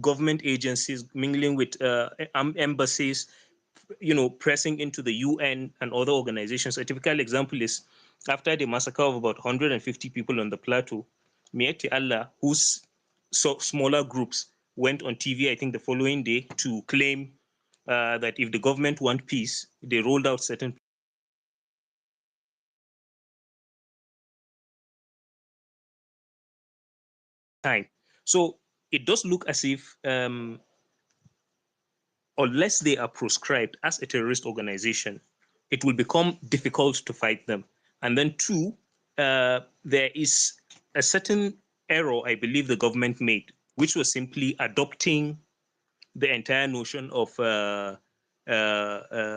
government agencies, mingling with embassies, pressing into the UN and other organizations. A typical example is after the massacre of about 150 people on the plateau, Miyetti Allah, whose smaller groups went on TV, I think the following day, to claim that if the government want peace, they rolled out certain time. So it does look as if unless they are proscribed as a terrorist organization, it will become difficult to fight them. And then two, there is a certain error I believe the government made, which was simply adopting the entire notion of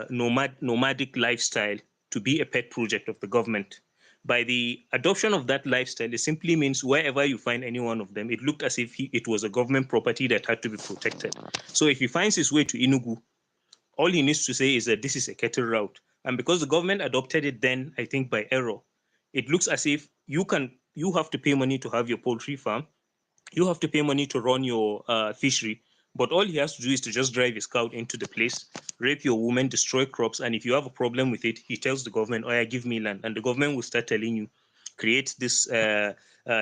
nomadic lifestyle to be a pet project of the government. By the adoption of that lifestyle, it simply means wherever you find any one of them, it looked as if it was a government property that had to be protected. So if he finds his way to Enugu, all he needs to say is that this is a cattle route. And because the government adopted it then, I think by error, it looks as if you have to pay money to have your poultry farm. You have to pay money to run your fishery, but all he has to do is to just drive his cow into the place, rape your woman, destroy crops, and if you have a problem with it, he tells the government, "Oh, yeah, give me land," and the government will start telling you, create this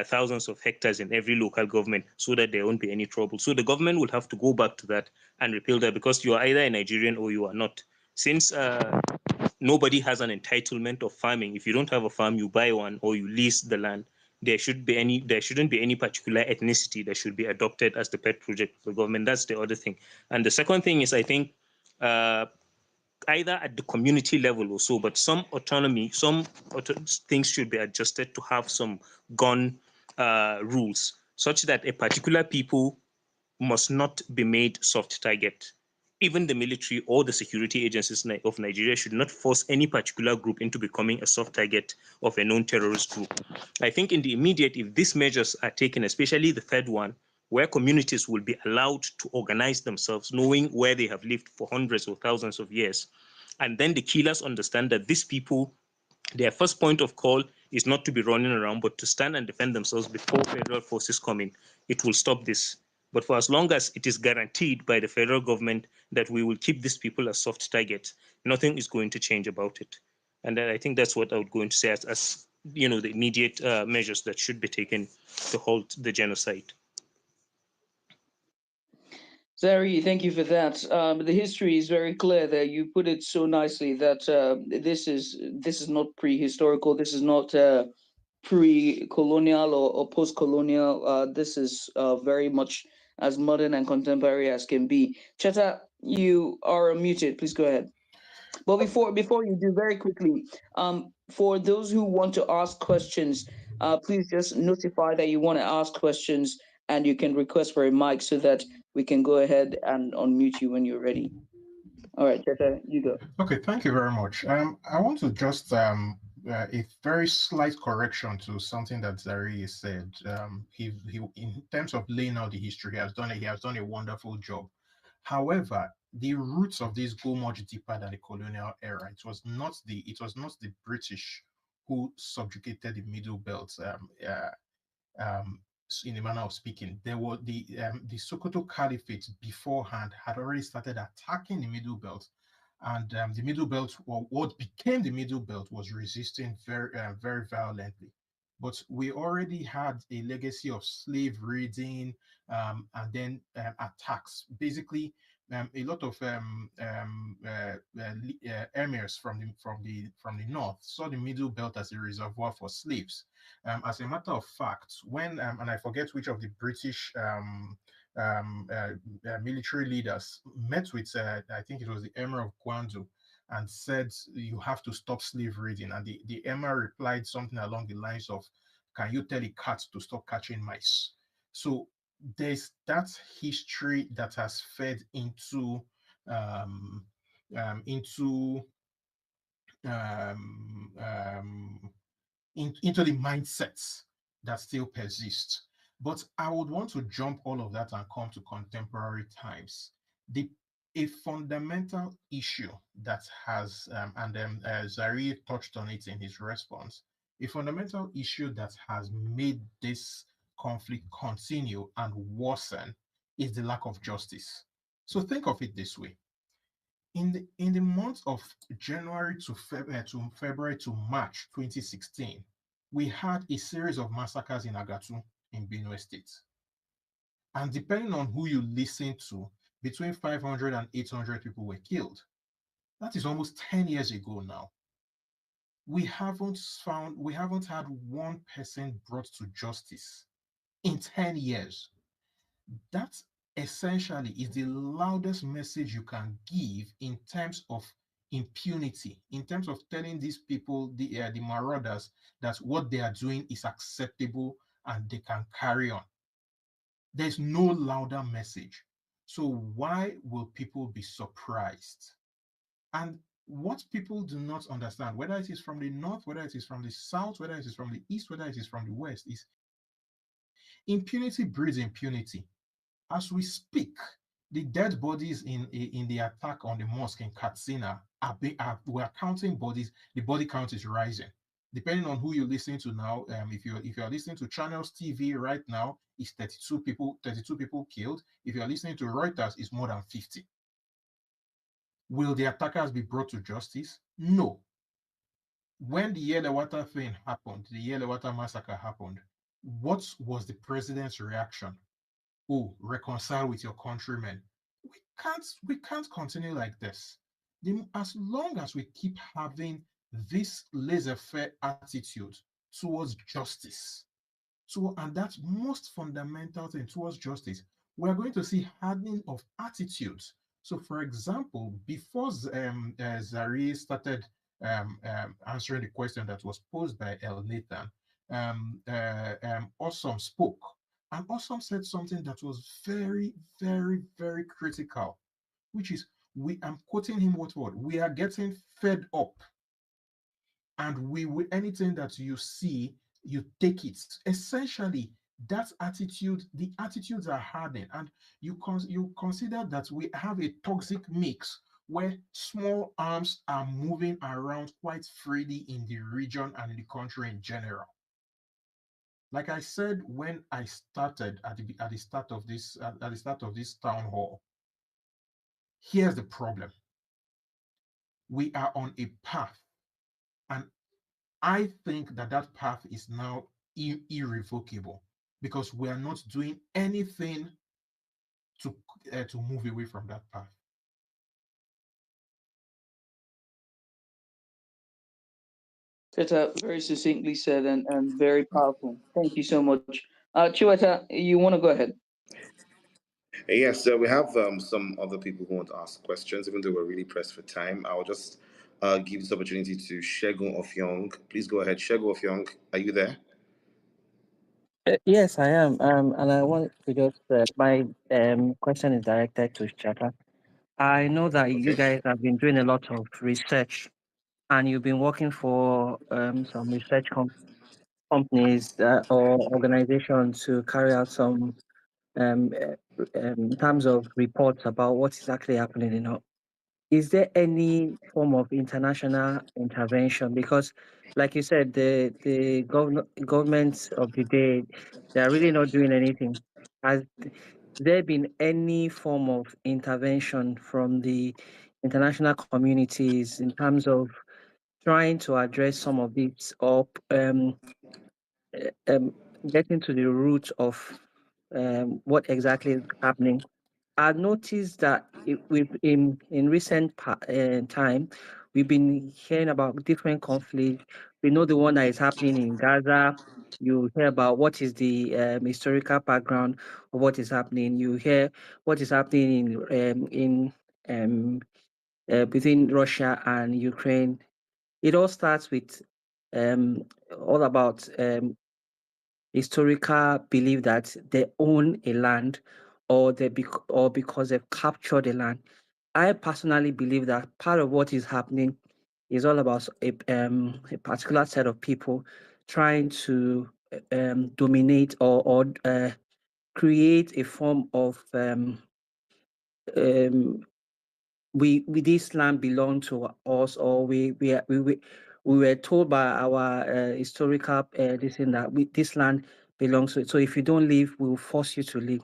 thousands of hectares in every local government so that there won't be any trouble. So the government will have to go back to that and repeal that, because you are either a Nigerian or you are not. Since nobody has an entitlement of farming, if you don't have a farm, you buy one or you lease the land. There shouldn't be any particular ethnicity that should be adopted as the pet project of the government. That's the other thing. And the second thing is, I think either at the community level or so, but some autonomy, things should be adjusted to have some gun rules, such that a particular people must not be made soft target. Even the military or the security agencies of Nigeria should not force any particular group into becoming a soft target of a known terrorist group. I think in the immediate, if these measures are taken, especially the third one, where communities will be allowed to organize themselves, knowing where they have lived for hundreds or thousands of years, and then the killers understand that these people, their first point of call is not to be running around, but to stand and defend themselves before federal forces come in. It will stop this. But for as long as it is guaranteed by the federal government that we will keep these people as soft targets, nothing is going to change about it. And I think that's what I would go into say as the immediate measures that should be taken to halt the genocide. Zari, thank you for that. The history is very clear there. You put it so nicely that this is not prehistorical. This is not pre-colonial or post-colonial. This is very much as modern and contemporary as can be. Cheta, you are muted. Please go ahead. But before you do, very quickly, for those who want to ask questions, please just notify that you want to ask questions, and you can request for a mic so that we can go ahead and unmute you when you're ready. All right, Cheta, you go. Okay, thank you very much. I want to just a very slight correction to something that Zari said. He in terms of laying out the history, he has done a wonderful job. However, the roots of this go much deeper than the colonial era. It was not the British who subjugated the Middle Belt. In the manner of speaking, there were the Sokoto Caliphate beforehand had already started attacking the Middle Belt, and the Middle Belt, or what became the Middle Belt, was resisting very violently. But we already had a legacy of slave raiding and then attacks. Basically, a lot of emirs from the north saw the Middle Belt as a reservoir for slaves. As a matter of fact, when and I forget which of the British military leaders met with, I think it was the Emir of Guangzhou, and said, "You have to stop slave raiding." And the Emir replied something along the lines of, "Can you tell a cat to stop catching mice?" So there's that history that has fed into um, into into the mindsets that still persist. But I would want to jump all of that and come to contemporary times. A fundamental issue that has, and Zari touched on it in his response, a fundamental issue that has made this conflict continue and worsen is the lack of justice. So think of it this way. In the months of January to February to March 2016, we had a series of massacres in Agatu in Benue State. And depending on who you listen to, between 500 and 800 people were killed. That is almost 10 years ago now. We haven't had one person brought to justice in 10 years. That essentially is the loudest message you can give in terms of impunity, in terms of telling these people, the marauders, that what they are doing is acceptable and they can carry on. There's no louder message. So why will people be surprised? And what people do not understand, whether it is from the north, whether it is from the south, whether it is from the east, whether it is from the west, is impunity breeds impunity. As we speak, the dead bodies in the attack on the mosque in Katsina we're counting bodies. The body count is rising. depending on who you're listening to now, if you're listening to Channels TV right now, it's 32 people killed. If you're listening to Reuters, it's more than 50. Will the attackers be brought to justice? No. When the Yelewata thing happened, the Yelewata massacre happened, what was the president's reaction? Oh, reconcile with your countrymen. We can't continue like this. As long as we keep having this laissez-faire attitude towards justice, and that's most fundamental thing towards justice, we're going to see hardening of attitudes. So, for example, before Zari started answering the question that was posed by El Nathan, Awesome spoke. And Awesome said something that was very, very, very critical, which is, I'm quoting him word for word, we are getting fed up, and we will, anything that you see, you take it. Essentially, that attitude, the attitudes are hardening, and you consider that we have a toxic mix where small arms are moving around quite freely in the region and in the country in general. Like I said when I started at the start of this town hall, here's the problem. We are on a path, and I think that path is now irrevocable, because we are not doing anything to move away from that path. Cheta, very succinctly said and very powerful. Thank you so much. Chiweta, you want to go ahead? Yes, we have some other people who want to ask questions, even though we're really pressed for time. I'll just give this opportunity to Shegun Ofyong. Please go ahead. Shegun Ofyong, are you there? Yes, I am. And I want to just my question is directed to Chaka. I know that you Okay. guys have been doing a lot of research, and you've been working for some research companies or organizations to carry out some in terms of reports about what is actually happening in is there any form of international intervention? Because, like you said, the governments of the day, they are really not doing anything. Has there been any form of intervention from the international communities in terms of trying to address some of these, or getting to the root of what exactly is happening? I've noticed that we've in recent time, we've been hearing about different conflicts. We know the one that is happening in Gaza. You hear about what is the historical background of what is happening. You hear what is happening between Russia and Ukraine. It all starts with all about historical belief that they own a land, or or because they've captured the land. I personally believe that part of what is happening is all about a particular set of people trying to dominate or create a form of um, we this land belong to us, or we were told by our historical this thing that this land belongs to it. So if you don't leave, we will force you to leave,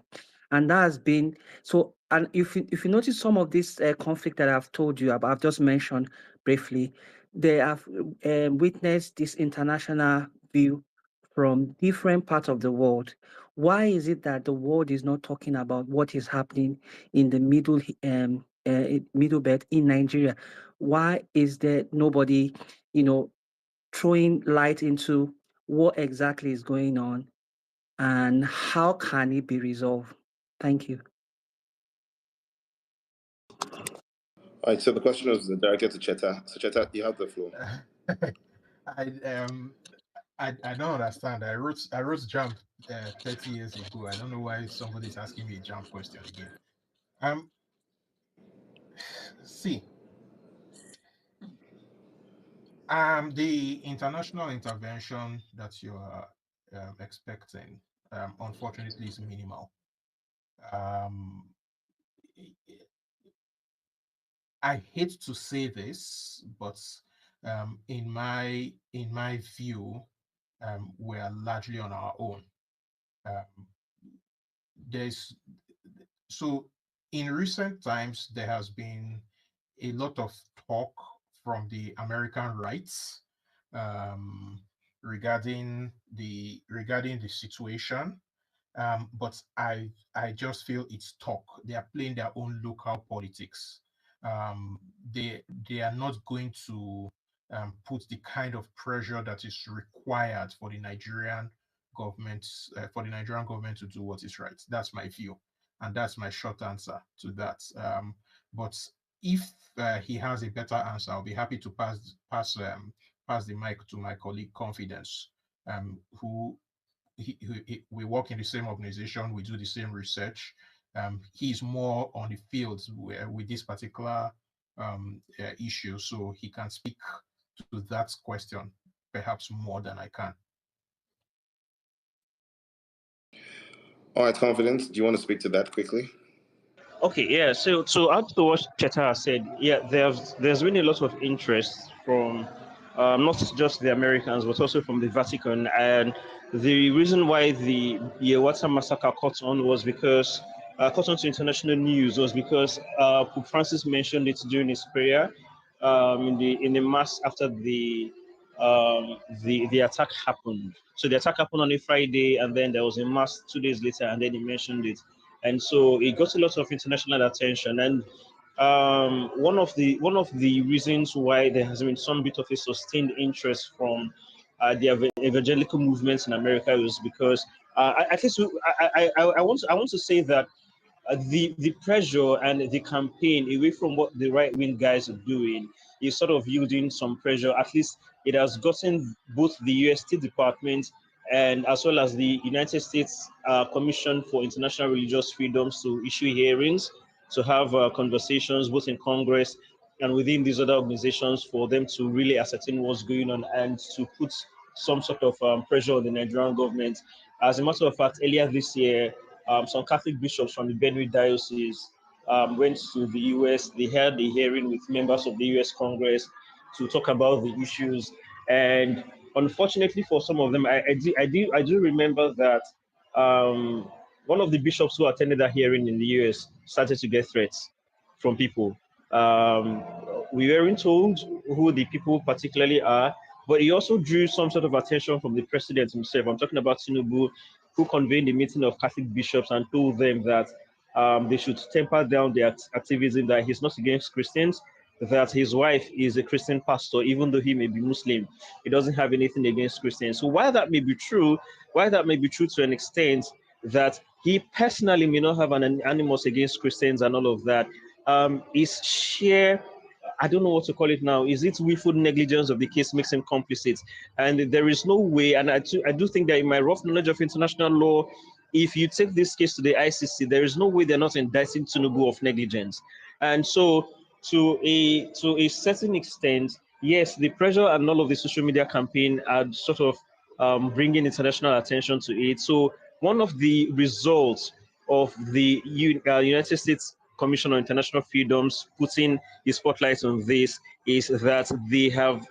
and that has been so. And if you notice some of this conflict that I've told you about, I've just mentioned briefly, they have witnessed this international view from different parts of the world. Why is it that the world is not talking about what is happening in the middle belt in Nigeria? Why is there nobody, throwing light into what exactly is going on and how can it be resolved? Thank you. All right, so the question was directed to Cheta. So Cheta, you have the floor. I don't understand. I wrote jump 30 years ago. I don't know why somebody's asking me a jump question again. See, the international intervention that you are expecting, unfortunately, is minimal. I hate to say this, but in my view, we are largely on our own. So in recent times, there has been a lot of talk from the American rights regarding the situation. But I just feel it's talk. They are playing their own local politics. They are not going to put the kind of pressure that is required for the Nigerian government to do what is right. That's my view, and that's my short answer to that. But if he has a better answer, I'll be happy to pass the mic to my colleague Confidence, who we work in the same organization, we do the same research. He's more on the field with this particular issue, so he can speak to that question perhaps more than I can. All right, Confidence, do you want to speak to that quickly? Okay, yeah. So add to what Cheta said, yeah, there's been a lot of interest from not just the Americans but also from the Vatican, and the reason why the Yewata massacre caught on was because caught on to international news was because Pope Francis mentioned it during his prayer in the mass after the attack happened. So the attack happened on a Friday, and then there was a mass 2 days later, and then he mentioned it, and so it got a lot of international attention. And one of the reasons why there has been some bit of a sustained interest from the evangelical movements in America is because at least I want to say that the pressure and the campaign away from what the right wing guys are doing is sort of yielding some pressure. At least it has gotten both the US State Department and as well as the United States Commission for International Religious Freedoms to issue hearings, to have conversations both in Congress and within these other organizations for them to really ascertain what's going on and to put some sort of pressure on the Nigerian government. As a matter of fact, earlier this year, some Catholic bishops from the Benue Diocese went to the US. They held a hearing with members of the US Congress to talk about the issues. And unfortunately for some of them, I do remember that one of the bishops who attended that hearing in the US started to get threats from people. We weren't told who the people particularly are, but he also drew some sort of attention from the president himself. I'm talking about Tinubu, who convened a meeting of Catholic bishops and told them that they should temper down their activism, that he's not against Christians, that his wife is a Christian pastor, even though he may be Muslim. He doesn't have anything against Christians. So while that may be true, to an extent, that he personally may not have an animus against Christians and all of that, is sheer, I don't know what to call it now. Is it willful negligence of the case makes him complicit? And there is no way, and I do think that in my rough knowledge of international law, if you take this case to the ICC, there is no way they're not indicting Tinubu of negligence. And so to a certain extent, yes, the pressure and all of the social media campaign are sort of bringing international attention to it. So one of the results of the United States Commission on International Freedoms putting the spotlight on this is that they have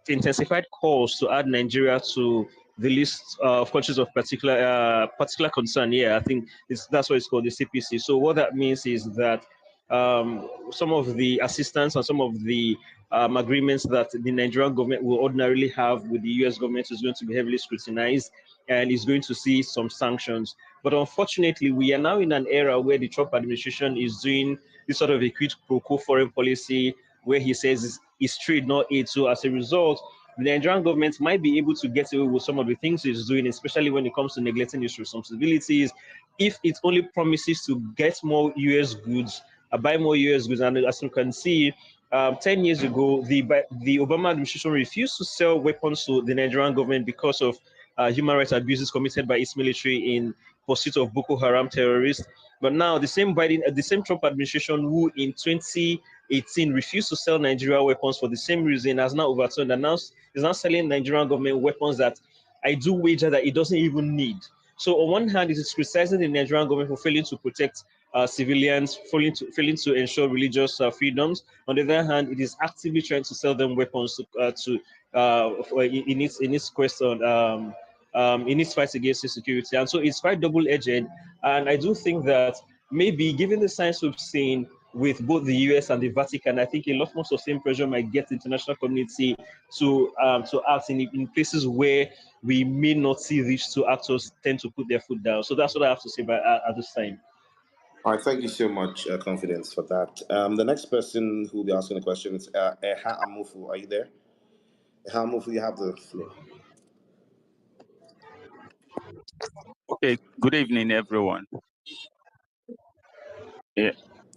intensified calls to add Nigeria to the list of countries of particular concern. Yeah, I think that's what it's called, the CPC. So what that means is that some of the assistance and some of the agreements that the Nigerian government will ordinarily have with the US government is going to be heavily scrutinized and is going to see some sanctions. But unfortunately, we are now in an era where the Trump administration is doing this sort of a quid pro quo foreign policy where he says it's trade, not aid. So as a result, the Nigerian government might be able to get away with some of the things it's doing, especially when it comes to neglecting its responsibilities, if it only promises to get more US goods, buy more US goods. And as you can see, 10 years ago, the Obama administration refused to sell weapons to the Nigerian government because of human rights abuses committed by its military in pursuit of Boko Haram terrorists. But now the same Trump administration, who in 2018 refused to sell Nigeria weapons for the same reason, has now overturned and now is now selling Nigerian government weapons that I do wager that it doesn't even need. So on one hand, it is criticizing the Nigerian government for failing to protect civilians, failing to ensure religious freedoms. On the other hand, it is actively trying to sell them weapons in its quest on in its fight against insecurity. And so it's quite double-edged. And I do think that maybe given the signs we've seen with both the US and the Vatican, I think a lot more sustained pressure might get the international community to act in places where we may not see these two actors tend to put their foot down. So that's what I have to say at this time. All right, thank you so much, Confidence, for that. The next person who will be asking the question is Eha Amufu. Are you there? Eha Amufu, you have the floor. Okay, good evening, everyone. Yeah,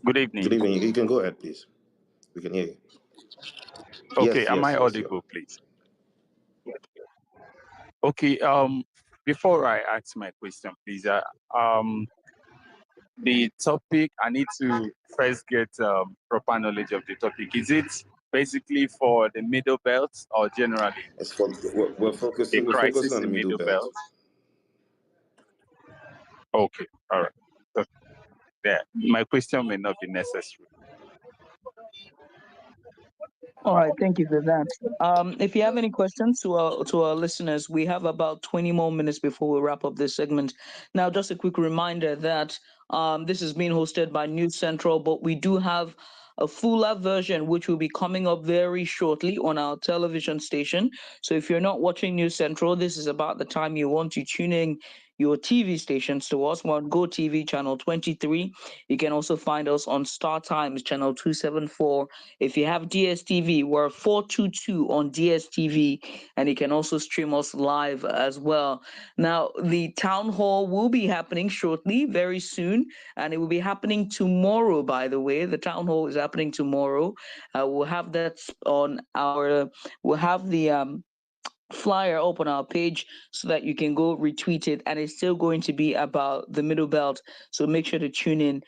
good evening. Good evening. You can go ahead, please. We can hear you. Okay, yes, am I audible, please? Okay, before I ask my question, please, the topic, I need to first get proper knowledge of the topic. Is it basically for the middle belt or generally? It's for, we're focusing on the middle belt. Okay, all right. So, yeah, my question may not be necessary. All right, thank you for that. If you have any questions to our listeners, we have about 20 more minutes before we wrap up this segment. Now, just a quick reminder that this is being hosted by News Central, but we do have a fuller version which will be coming up very shortly on our television station. So if you're not watching News Central, this is about the time you want to tune in your TV stations to us. We're on GoTV channel 23. You can also find us on Star Times channel 274. If you have DSTV, we're 422 on DSTV, and you can also stream us live as well. Now, the town hall will be happening shortly, very soon, and it will be happening tomorrow, by the way. The town hall is happening tomorrow. We'll have that on our, we'll have the flyer up on our page so that you can go retweet it, and it's still going to be about the middle belt, so make sure to tune in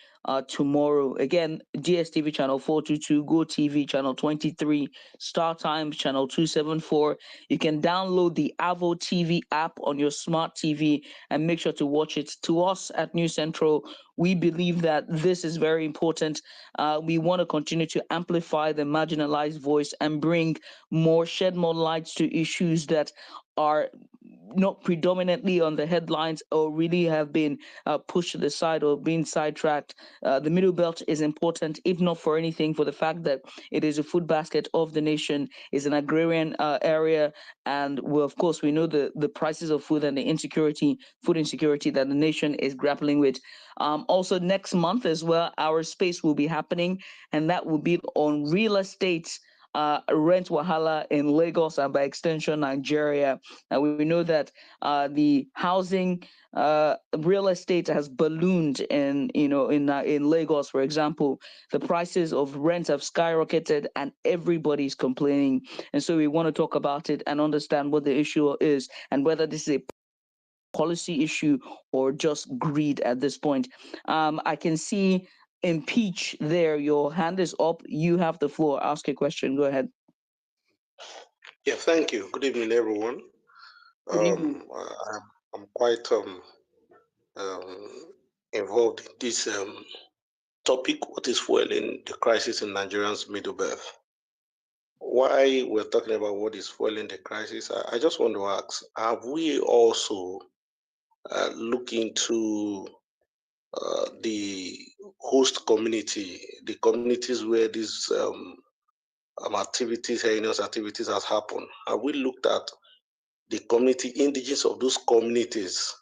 tomorrow. Again, DSTV channel 422, GoTV channel 23, Star Times channel 274. You can download the Avo TV app on your smart TV and make sure to watch it. To us at News Central, we believe that this is very important. We want to continue to amplify the marginalized voice and shed more lights to issues that are not predominantly on the headlines or really have been pushed to the side or been sidetracked. The middle belt is important, if not for anything, for the fact that it is a food basket of the nation, is an agrarian area, and of course we know the prices of food and the food insecurity that the nation is grappling with. Also next month as well, our space will be happening, and that will be on real estate rent wahala in Lagos and by extension Nigeria. And we know that the housing real estate has ballooned in Lagos, for example. The prices of rent have skyrocketed and everybody's complaining. And so we want to talk about it and understand what the issue is and whether this is a policy issue or just greed at this point. I can see Impeach there. Your hand is up. You have the floor. Ask a question. Go ahead. Yeah, thank you. Good evening, everyone. Good evening. I'm quite involved in this topic, what is fueling the crisis in Nigerians' middle belt. Why we're talking about what is fueling the crisis, I just want to ask, have we also looked into the host community, the communities where these heinous activities has happened? Have we looked at the community, indigenous of those communities,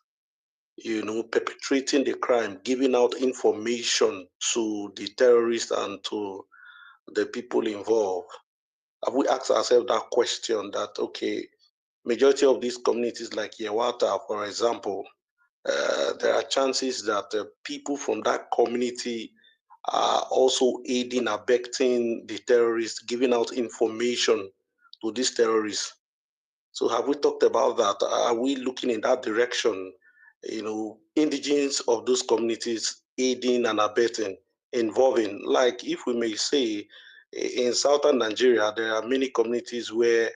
perpetrating the crime, giving out information to the terrorists and to the people involved? Have we asked ourselves that question that, okay, majority of these communities like Yewata, for example, there are chances that people from that community are also aiding, abetting the terrorists, giving out information to these terrorists. So have we talked about that? Are we looking in that direction? Indigenous of those communities aiding and abetting, involving, like if we may say, in southern Nigeria, there are many communities where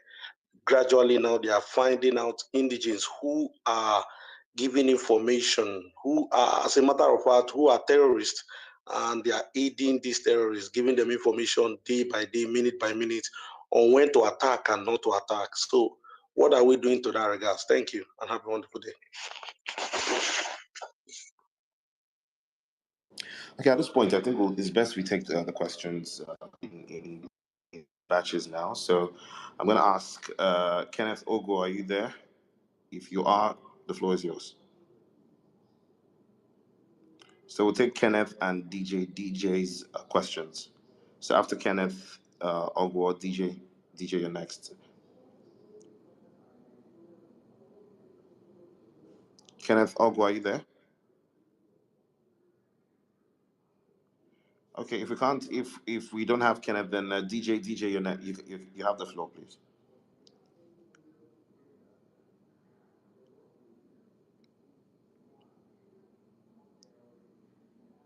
gradually now they are finding out indigenous who are giving information, who are, as a matter of fact, who are terrorists, and they are aiding these terrorists, giving them information day by day, minute by minute, on when to attack and not to attack. So what are we doing to that regards? Thank you, and have a wonderful day. Okay, at this point, I think it's best we take the questions in batches now. So I'm going to ask Kenneth Ogo, are you there? If you are, the floor is yours. So we'll take Kenneth and DJ's questions. So after Kenneth, Ogo, DJ, you're next. Kenneth Ogo, are you there? Okay, if we can't, if we don't have Kenneth, then DJ, you have the floor, please.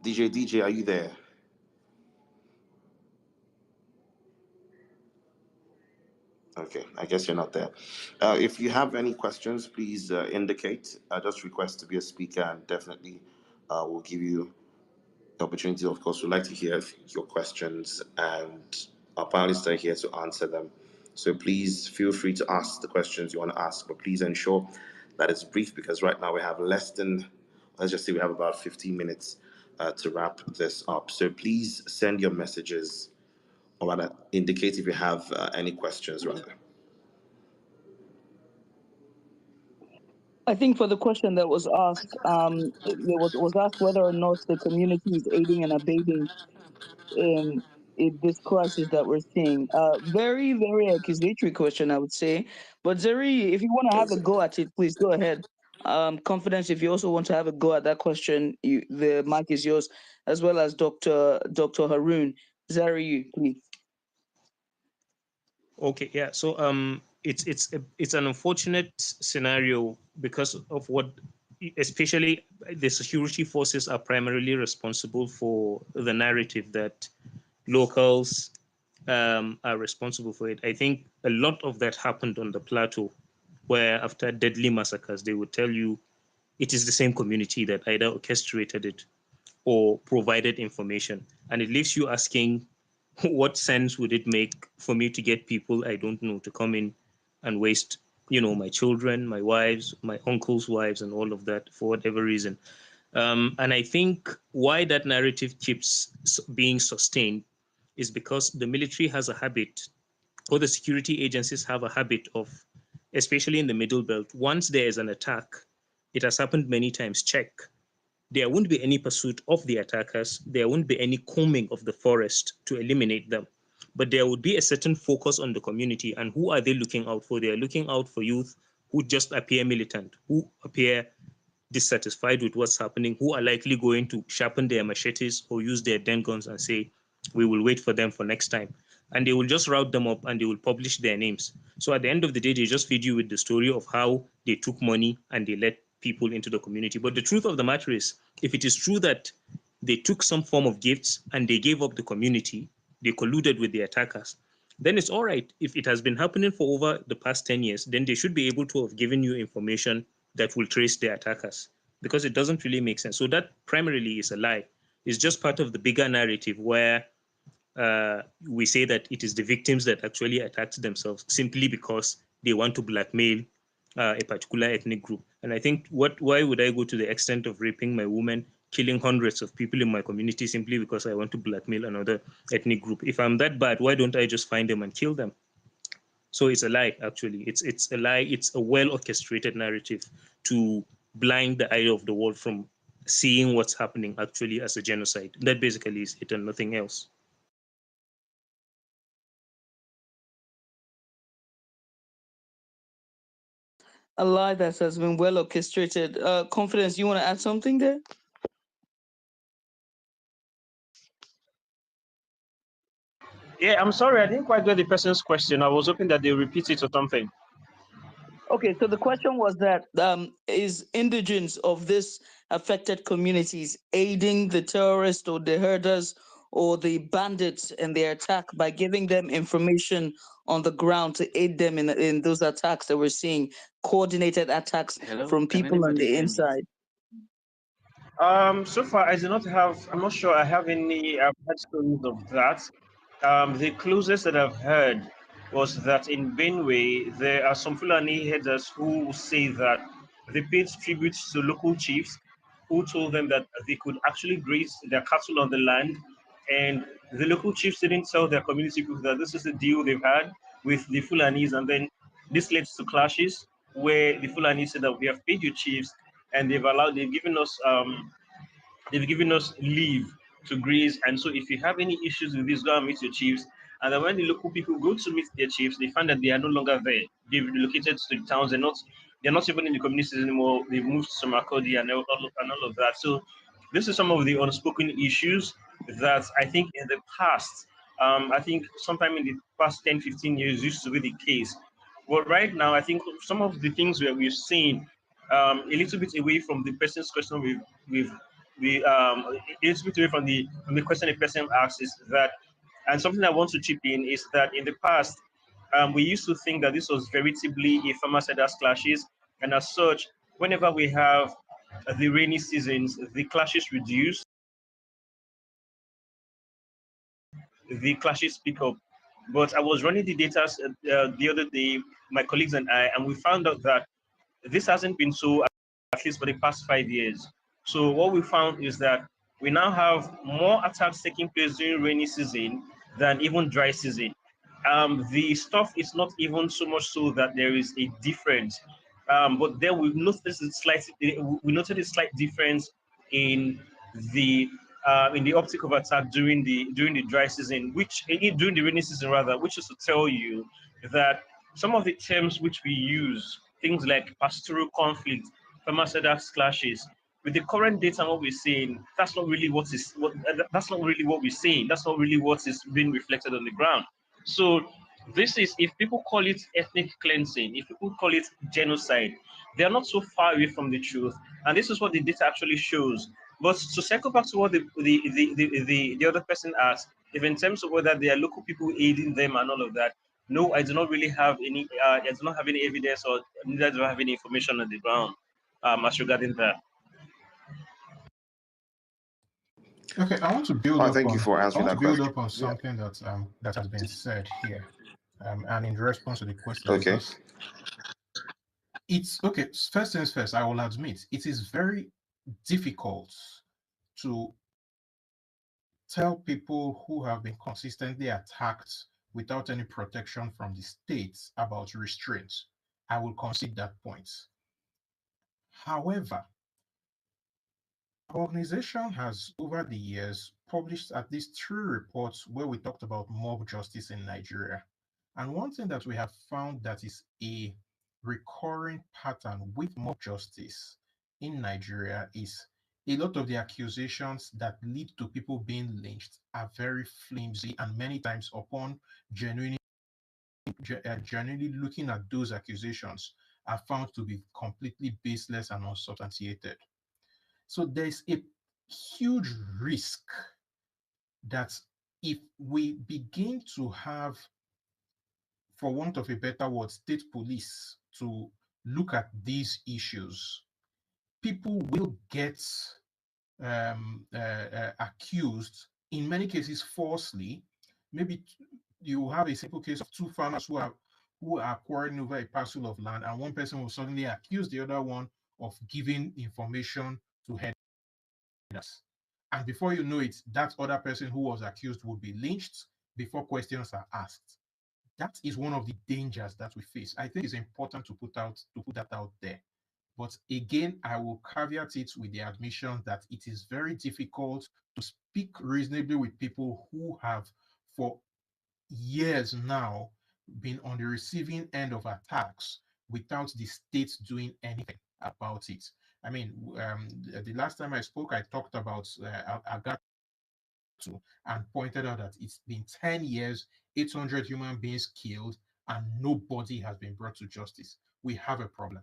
DJ, are you there? Okay, I guess you're not there. If you have any questions, please indicate. Just request to be a speaker, and definitely we'll give you the opportunity. Of course, we'd like to hear your questions, and our panelists are here to answer them. So please feel free to ask the questions you want to ask, but please ensure that it's brief, because right now we have let's just say we have about 15 minutes to wrap this up. So please send your messages, or rather indicate if you have any questions, rather. I think for the question that was asked, it was asked whether or not the community is aiding and abetting in this crisis that we're seeing. Very, very accusatory question, I would say. But Zeri, if you want to have a go at it, please go ahead. Confidence, if you also want to have a go at that question, the mic is yours, as well as Dr. Haroon. Zeri, please. Okay, yeah. So it's an unfortunate scenario because of what, especially the security forces are primarily responsible for the narrative that locals are responsible for it. I think a lot of that happened on the plateau, where after deadly massacres, they would tell you it is the same community that either orchestrated it or provided information. And it leaves you asking, what sense would it make for me to get people I don't know to come in and waste, my children, my wives, my uncles' wives, and all of that for whatever reason? And I think why that narrative keeps being sustained is because the military has a habit, or the security agencies have a habit of, especially in the Middle Belt, once there is an attack, it has happened many times, check. There won't be any pursuit of the attackers. There won't be any combing of the forest to eliminate them. But there would be a certain focus on the community. And who are they looking out for? They are looking out for youth who just appear militant, who appear dissatisfied with what's happening, who are likely going to sharpen their machetes or use their den guns and say, we will wait for them for next time. And they will just route them up and they will publish their names. So at the end of the day, they just feed you with the story of how they took money and they let people into the community. But the truth of the matter is, if it is true that they took some form of gifts and they gave up the community, they colluded with the attackers, then it's all right. If it has been happening for over the past 10 years, then they should be able to have given you information that will trace the attackers, because it doesn't really make sense. So that primarily is a lie. It's just part of the bigger narrative where we say that it is the victims that actually attacked themselves simply because they want to blackmail a particular ethnic group. And I think why would I go to the extent of raping my woman, killing hundreds of people in my community simply because I want to blackmail another ethnic group? If I'm that bad, why don't I just find them and kill them? So it's a lie, actually. It's a lie. It's a well orchestrated narrative to blind the eye of the world from seeing what's happening actually as a genocide. That basically is it and nothing else. A lie that has been well orchestrated. Confidence, you want to add something there? Yeah, I'm sorry, I didn't quite get the person's question. I was hoping that they repeat it or something. Okay, so the question was that is indigents of this affected communities aiding the terrorists or the herders or the bandits in their attack by giving them information on the ground to aid them in those attacks that we're seeing, coordinated attacks Hello, from can people on anybody the hear me? inside? So far, I do not have. I'm not sure I have any heard stories of that. The closest that I've heard was that in Benue there are some Fulani headers who say that they paid tribute to local chiefs, who told them that they could actually graze their cattle on the land, and the local chiefs didn't tell their community people that this is the deal they've had with the Fulanis, and then this led to clashes where the Fulani said that we have paid your chiefs and they've given us leave to graze. And so if you have any issues with this, go and meet your chiefs. And then when the local people go to meet their chiefs, they find that they are no longer there. They've relocated to the towns. They're not even in the communities anymore. They've moved to Samakodi and all of that. So this is some of the unspoken issues that I think in the past, I think sometime in the past 10, 15 years used to be the case. But right now, I think some of the things that we've seen a little bit away from the person's question a little bit away from the question the person asks is that, and something I want to chip in is that in the past, we used to think that this was veritably a farmer-settlers clashes, and as such, whenever we have the rainy seasons, the clashes reduce, the clashes pick up. But I was running the data the other day, my colleagues and I, and we found out that this hasn't been so at least for the past 5 years. So what we found is that we now have more attacks taking place during rainy season than even dry season. The stuff is not even so much so that there is a difference, but then we noticed a slight difference in the optic of attack during the dry season, during the rainy season rather, which is to tell you that some of the terms which we use, things like pastoral conflict, farmer-settlers clashes, with the current data and what we're seeing, that's not really that's not really what we're seeing. That's not really what is being reflected on the ground. So this is, if people call it ethnic cleansing, if people call it genocide, they are not so far away from the truth. And this is what the data actually shows. But to circle back to what the other person asked, if in terms of whether there are local people aiding them and all of that, no, I do not really have any. I do not have any evidence, or neither do I have any information on the ground as regarding that. Okay, I want to build up thank you for answering that question. Yeah. Something that has been said here, and in response to the question. Okay. Because it's okay. First things first, I will admit it is very difficult to tell people who have been consistently attacked without any protection from the state about restraints. I will concede that point. However, our organization has, over the years, published at least 3 reports where we talked about mob justice in Nigeria. And one thing that we have found that is a recurring pattern with mob justice in Nigeria is a lot of the accusations that lead to people being lynched are very flimsy, and many times upon genuinely looking at those accusations are found to be completely baseless and unsubstantiated. So there's a huge risk that if we begin to have, for want of a better word, state police to look at these issues, people will get accused, in many cases falsely. Maybe you have a simple case of 2 farmers who are quarreling over a parcel of land, and one person will suddenly accuse the other one of giving information to herders. And before you know it, that other person who was accused will be lynched before questions are asked. That is one of the dangers that we face. I think it's important to put that out there. But again, I will caveat it with the admission that it is very difficult to speak reasonably with people who have, for years now, been on the receiving end of attacks without the state doing anything about it. I mean, the last time I spoke, I talked about Agatu and pointed out that it's been 10 years, 800 human beings killed, and nobody has been brought to justice. We have a problem.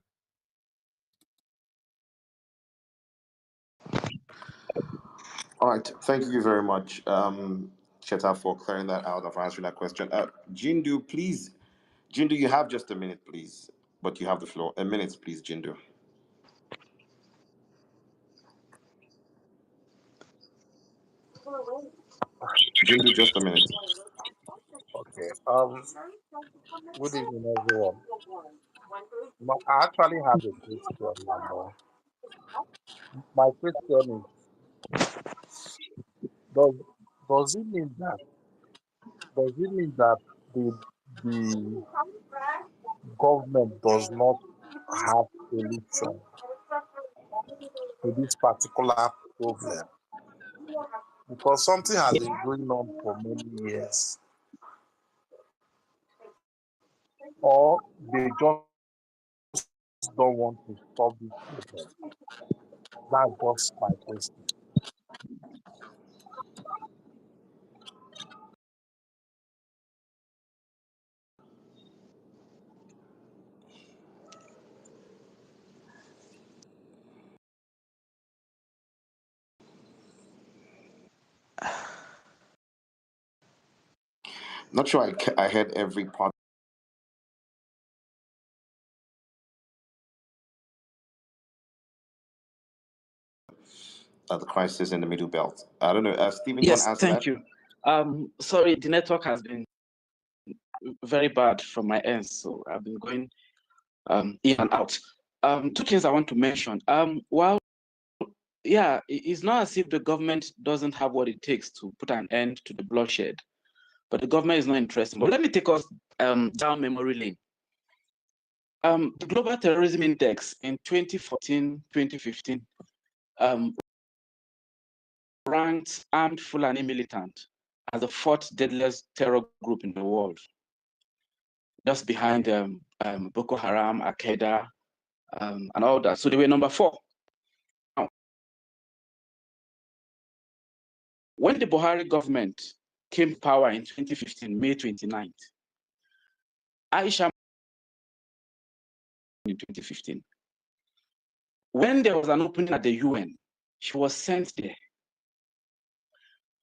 All right, thank you very much, Cheta, for clearing that out of answering that question. Jindu, please. Jindu, you have just a minute, please, but you have the floor. A minute, please, Jindu. Jindu, just a minute. Okay. Good evening, everyone. I actually have a question. My question is: does it mean that the government does not have solution to this particular problem? Because something has been going on for many years, or they just don't want to solve this problem. That's just my question. Not sure I heard every part of the crisis in the Middle Belt. I don't know. Stephen, you want Yes, to answer thank that? you. Sorry, the network has been very bad from my end, so I've been going in and out. Two things I want to mention. It's not as if the government doesn't have what it takes to put an end to the bloodshed, but the government is not interested. But let me take us down memory lane. The Global Terrorism Index in 2014, 2015 ranked armed Fulani militant as the fourth deadliest terror group in the world, just behind Boko Haram, Al-Qaeda, and all that. So they were number 4. Now, when the Buhari government came to power in 2015, May 29th, Aisha in 2015, when there was an opening at the UN, she was sent there.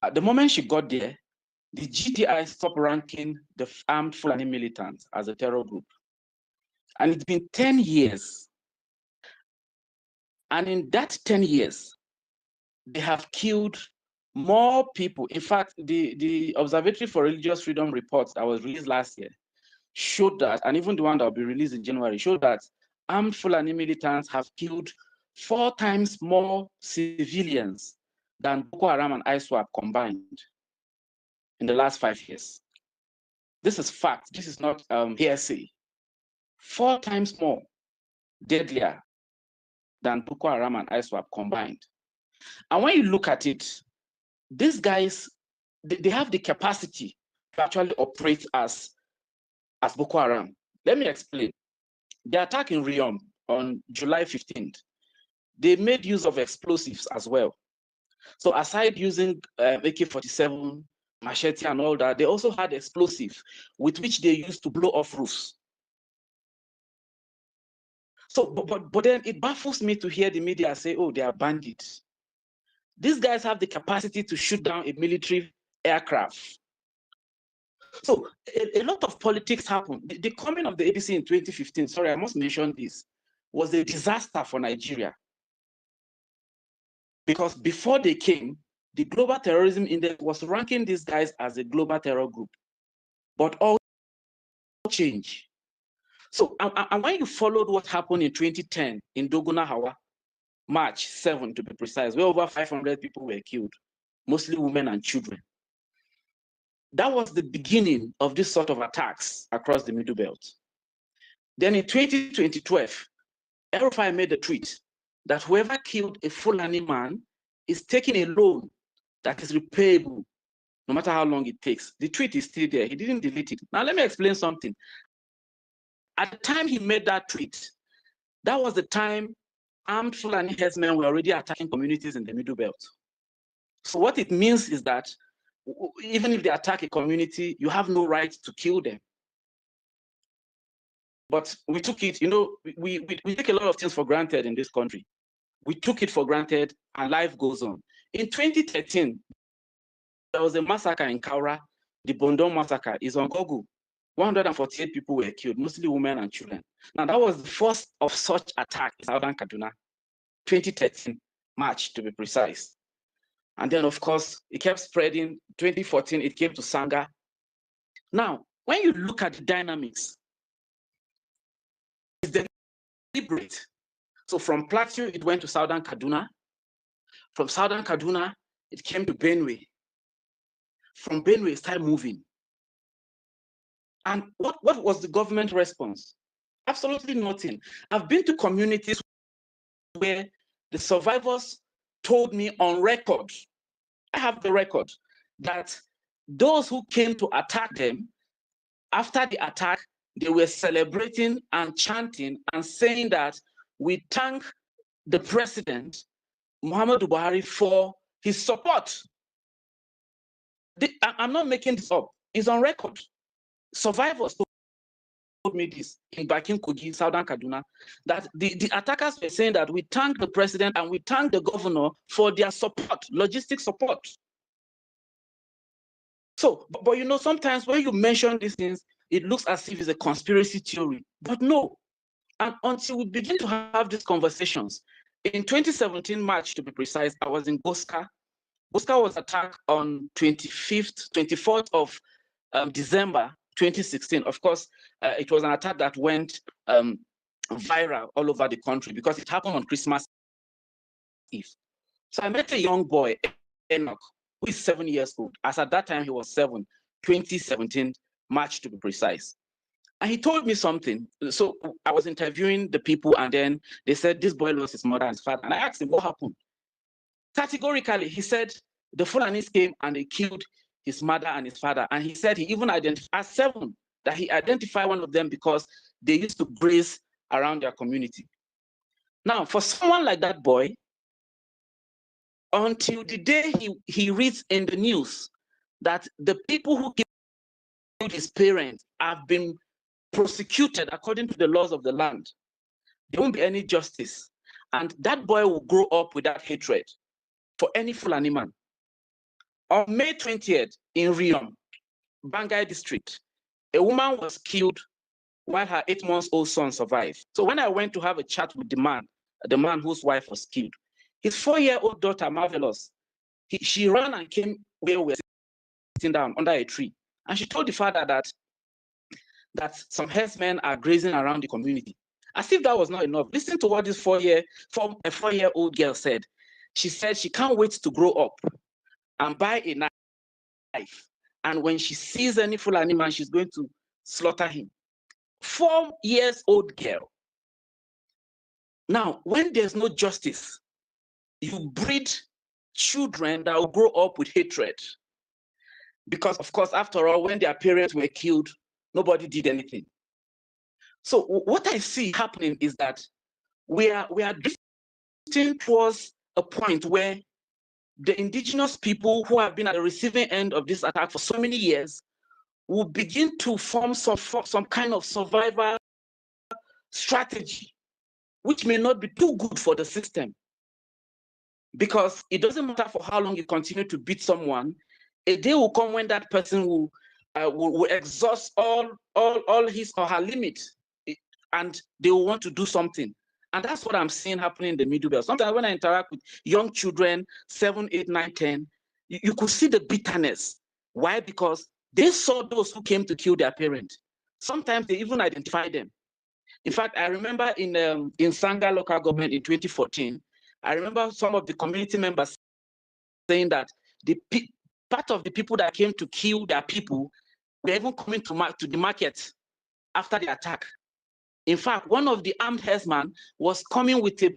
At the moment she got there, the GTI stopped ranking the armed Fulani militants as a terror group. And it's been 10 years. And in that 10 years, they have killed more people. In fact, the Observatory for Religious Freedom report that was released last year showed that, and even the one that will be released in January, showed that armed Fulani militants have killed 4 times more civilians than Boko Haram and ISWAP combined in the last 5 years. This is fact. This is not hearsay. 4 times more deadlier than Boko Haram and ISWAP combined. And when you look at it, these guys, they have the capacity to actually operate as Boko Haram. Let me explain. The attack in Riom on July 15th, they made use of explosives as well. So aside using AK-47, machete and all that, they also had explosives with which they used to blow off roofs. So, but then it baffles me to hear the media say, oh, they are bandits. These guys have the capacity to shoot down a military aircraft. So a lot of politics happened. The coming of the APC in 2015, sorry, I must mention this, was a disaster for Nigeria. Because before they came, the Global Terrorism Index was ranking these guys as a global terror group. But all changed. So, and when you followed what happened in 2010 in Dogona Hawa, March 7 to be precise, where over 500 people were killed, mostly women and children. That was the beginning of this sort of attacks across the Middle Belt. Then in 2012, El-Rufai made a tweet that whoever killed a Fulani man is taking a loan that is repayable, no matter how long it takes. The tweet is still there. He didn't delete it. Now, let me explain something. At the time he made that tweet, that was the time armed Fulani herdsmen were already attacking communities in the Middle Belt. So what it means is that even if they attack a community, you have no right to kill them. But we took it, you know, we take a lot of things for granted in this country. We took it for granted and life goes on. In 2013, there was a massacre in Kaura. The Bondon massacre is on Google. 148 people were killed, mostly women and children. Now, that was the first of such attack in Southern Kaduna, 2013, March to be precise. And then, of course, it kept spreading. 2014, it came to Sanga. Now, when you look at the dynamics, it's deliberate. So from Plateau, it went to Southern Kaduna. From Southern Kaduna, it came to Benue. From Benue, it started moving. And what was the government response? Absolutely nothing. I've been to communities where the survivors told me on record, I have the record, that those who came to attack them, after the attack, they were celebrating and chanting and saying that we thank the president, Muhammadu Buhari, for his support. I'm not making this up. It's on record. Survivors told me this in Bakin Kogi, Southern Kaduna, that the attackers were saying that we thank the president and we thank the governor for their support, logistic support. So, but you know, sometimes when you mention these things, it looks as if it's a conspiracy theory, but no. And until we begin to have these conversations, in 2017 March, to be precise, I was in Goska. Goska was attacked on 24th of December 2016. Of course, it was an attack that went viral all over the country because it happened on Christmas Eve. So I met a young boy, Enoch, who is 7 years old. As at that time, he was 7, 2017 March to be precise. And he told me something. So I was interviewing the people, and then they said this boy lost his mother and his father. And I asked him what happened. Categorically, he said the Fulanis came and they killed his mother and his father. And he said he even identified as 7, that he identified one of them because they used to graze around their community. Now, for someone like that boy, until the day he reads in the news that the people who killed his parents have been prosecuted according to the laws of the land, there won't be any justice. And that boy will grow up with that hatred for any Fulani man. On May 20th in Riom, Bangai district, a woman was killed while her 8-month-old son survived. So when I went to have a chat with the man whose wife was killed, his 4-year-old daughter, Marvelous, she ran and came where we were sitting down under a tree. And she told the father that some herdsmen are grazing around the community. As if that was not enough. Listen to what this 4-year-old girl said. She said she can't wait to grow up and buy a knife. And when she sees any Fulani man, she's going to slaughter him. 4-year-old girl. Now, when there's no justice, you breed children that will grow up with hatred. Because, of course, after all, when their parents were killed, nobody did anything. So what I see happening is that we are drifting towards a point where the indigenous people who have been at the receiving end of this attack for so many years will begin to form some kind of survival strategy, which may not be too good for the system. Because it doesn't matter for how long you continue to beat someone, a day will come when that person will exhaust all his or her limits, and they will want to do something. And that's what I'm seeing happening in the Middle Belt. Sometimes when I interact with young children, 7, 8, 9, 10, you could see the bitterness. Why? Because they saw those who came to kill their parents. Sometimes they even identify them. In fact, I remember in Sanga local government in 2014, I remember some of the community members saying that part of the people that came to kill their people were even coming to the market after the attack. In fact, one of the armed herdsmen was coming with a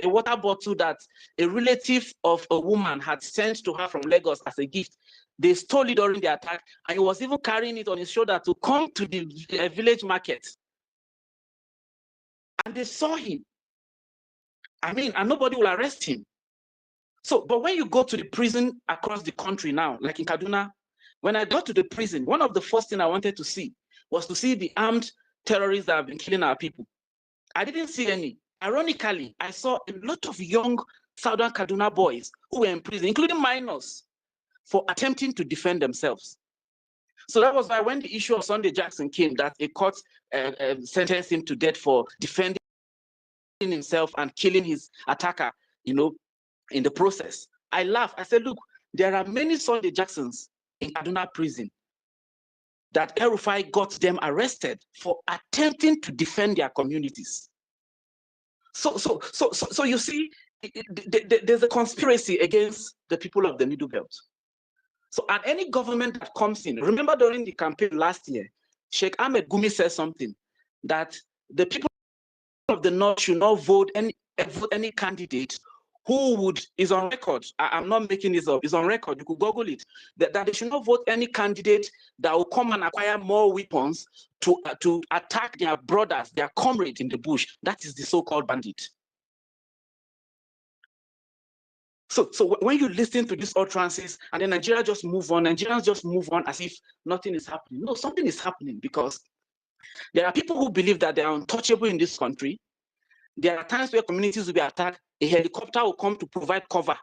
water bottle that a relative of a woman had sent to her from Lagos as a gift. They stole it during the attack, and he was even carrying it on his shoulder to come to the village market. And they saw him. And nobody will arrest him. So, but when you go to the prison across the country now, like in Kaduna, when I got to the prison, one of the first things I wanted to see was to see the armed terrorists that have been killing our people. I didn't see any. Ironically, I saw a lot of young Southern Kaduna boys who were in prison, including minors, for attempting to defend themselves. So that was why when the issue of Sunday Jackson came, that a court sentenced him to death for defending himself and killing his attacker, in the process. I laughed. I said, look, there are many Sunday Jacksons in Kaduna prison that El-Rufai got them arrested for attempting to defend their communities. So you see, there's a conspiracy against the people of the Middle Belt. So, and any government that comes in, remember during the campaign last year, Sheikh Ahmed Gumi said something that the people of the North should not vote any candidate who is on record. I'm not making this up. It's on record. You could Google it. That they should not vote any candidate that will come and acquire more weapons to attack their brothers, their comrades in the bush. That is the so-called bandit. So when you listen to these utterances and then Nigeria just move on, Nigerians just move on as if nothing is happening. No, something is happening, because there are people who believe that they are untouchable in this country. There are times where communities will be attacked. A helicopter will come to provide cover.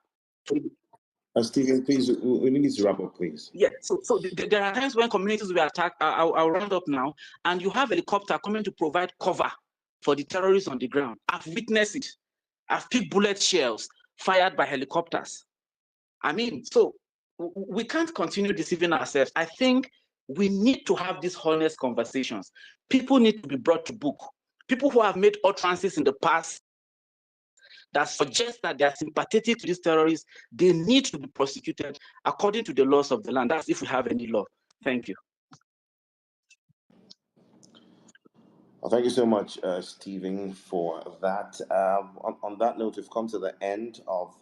Stephen, please, we need to wrap up, please. Yeah, so there are times when communities will be attacked. I'll round up now. And you have a helicopter coming to provide cover for the terrorists on the ground. I've witnessed it. I've picked bullet shells fired by helicopters. I mean, so we can't continue deceiving ourselves. I think we need to have these honest conversations. People need to be brought to book. People who have made utterances in the past that suggest that they are sympathetic to these terrorists, they need to be prosecuted according to the laws of the land. That's if we have any law. Thank you. Well, thank you so much, Stephen, for that. On that note, we've come to the end of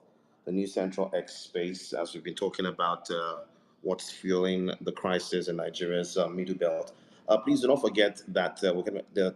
the New Central X space, as we've been talking about what's fueling the crisis in Nigeria's Middle Belt. Please do not forget that we're going to...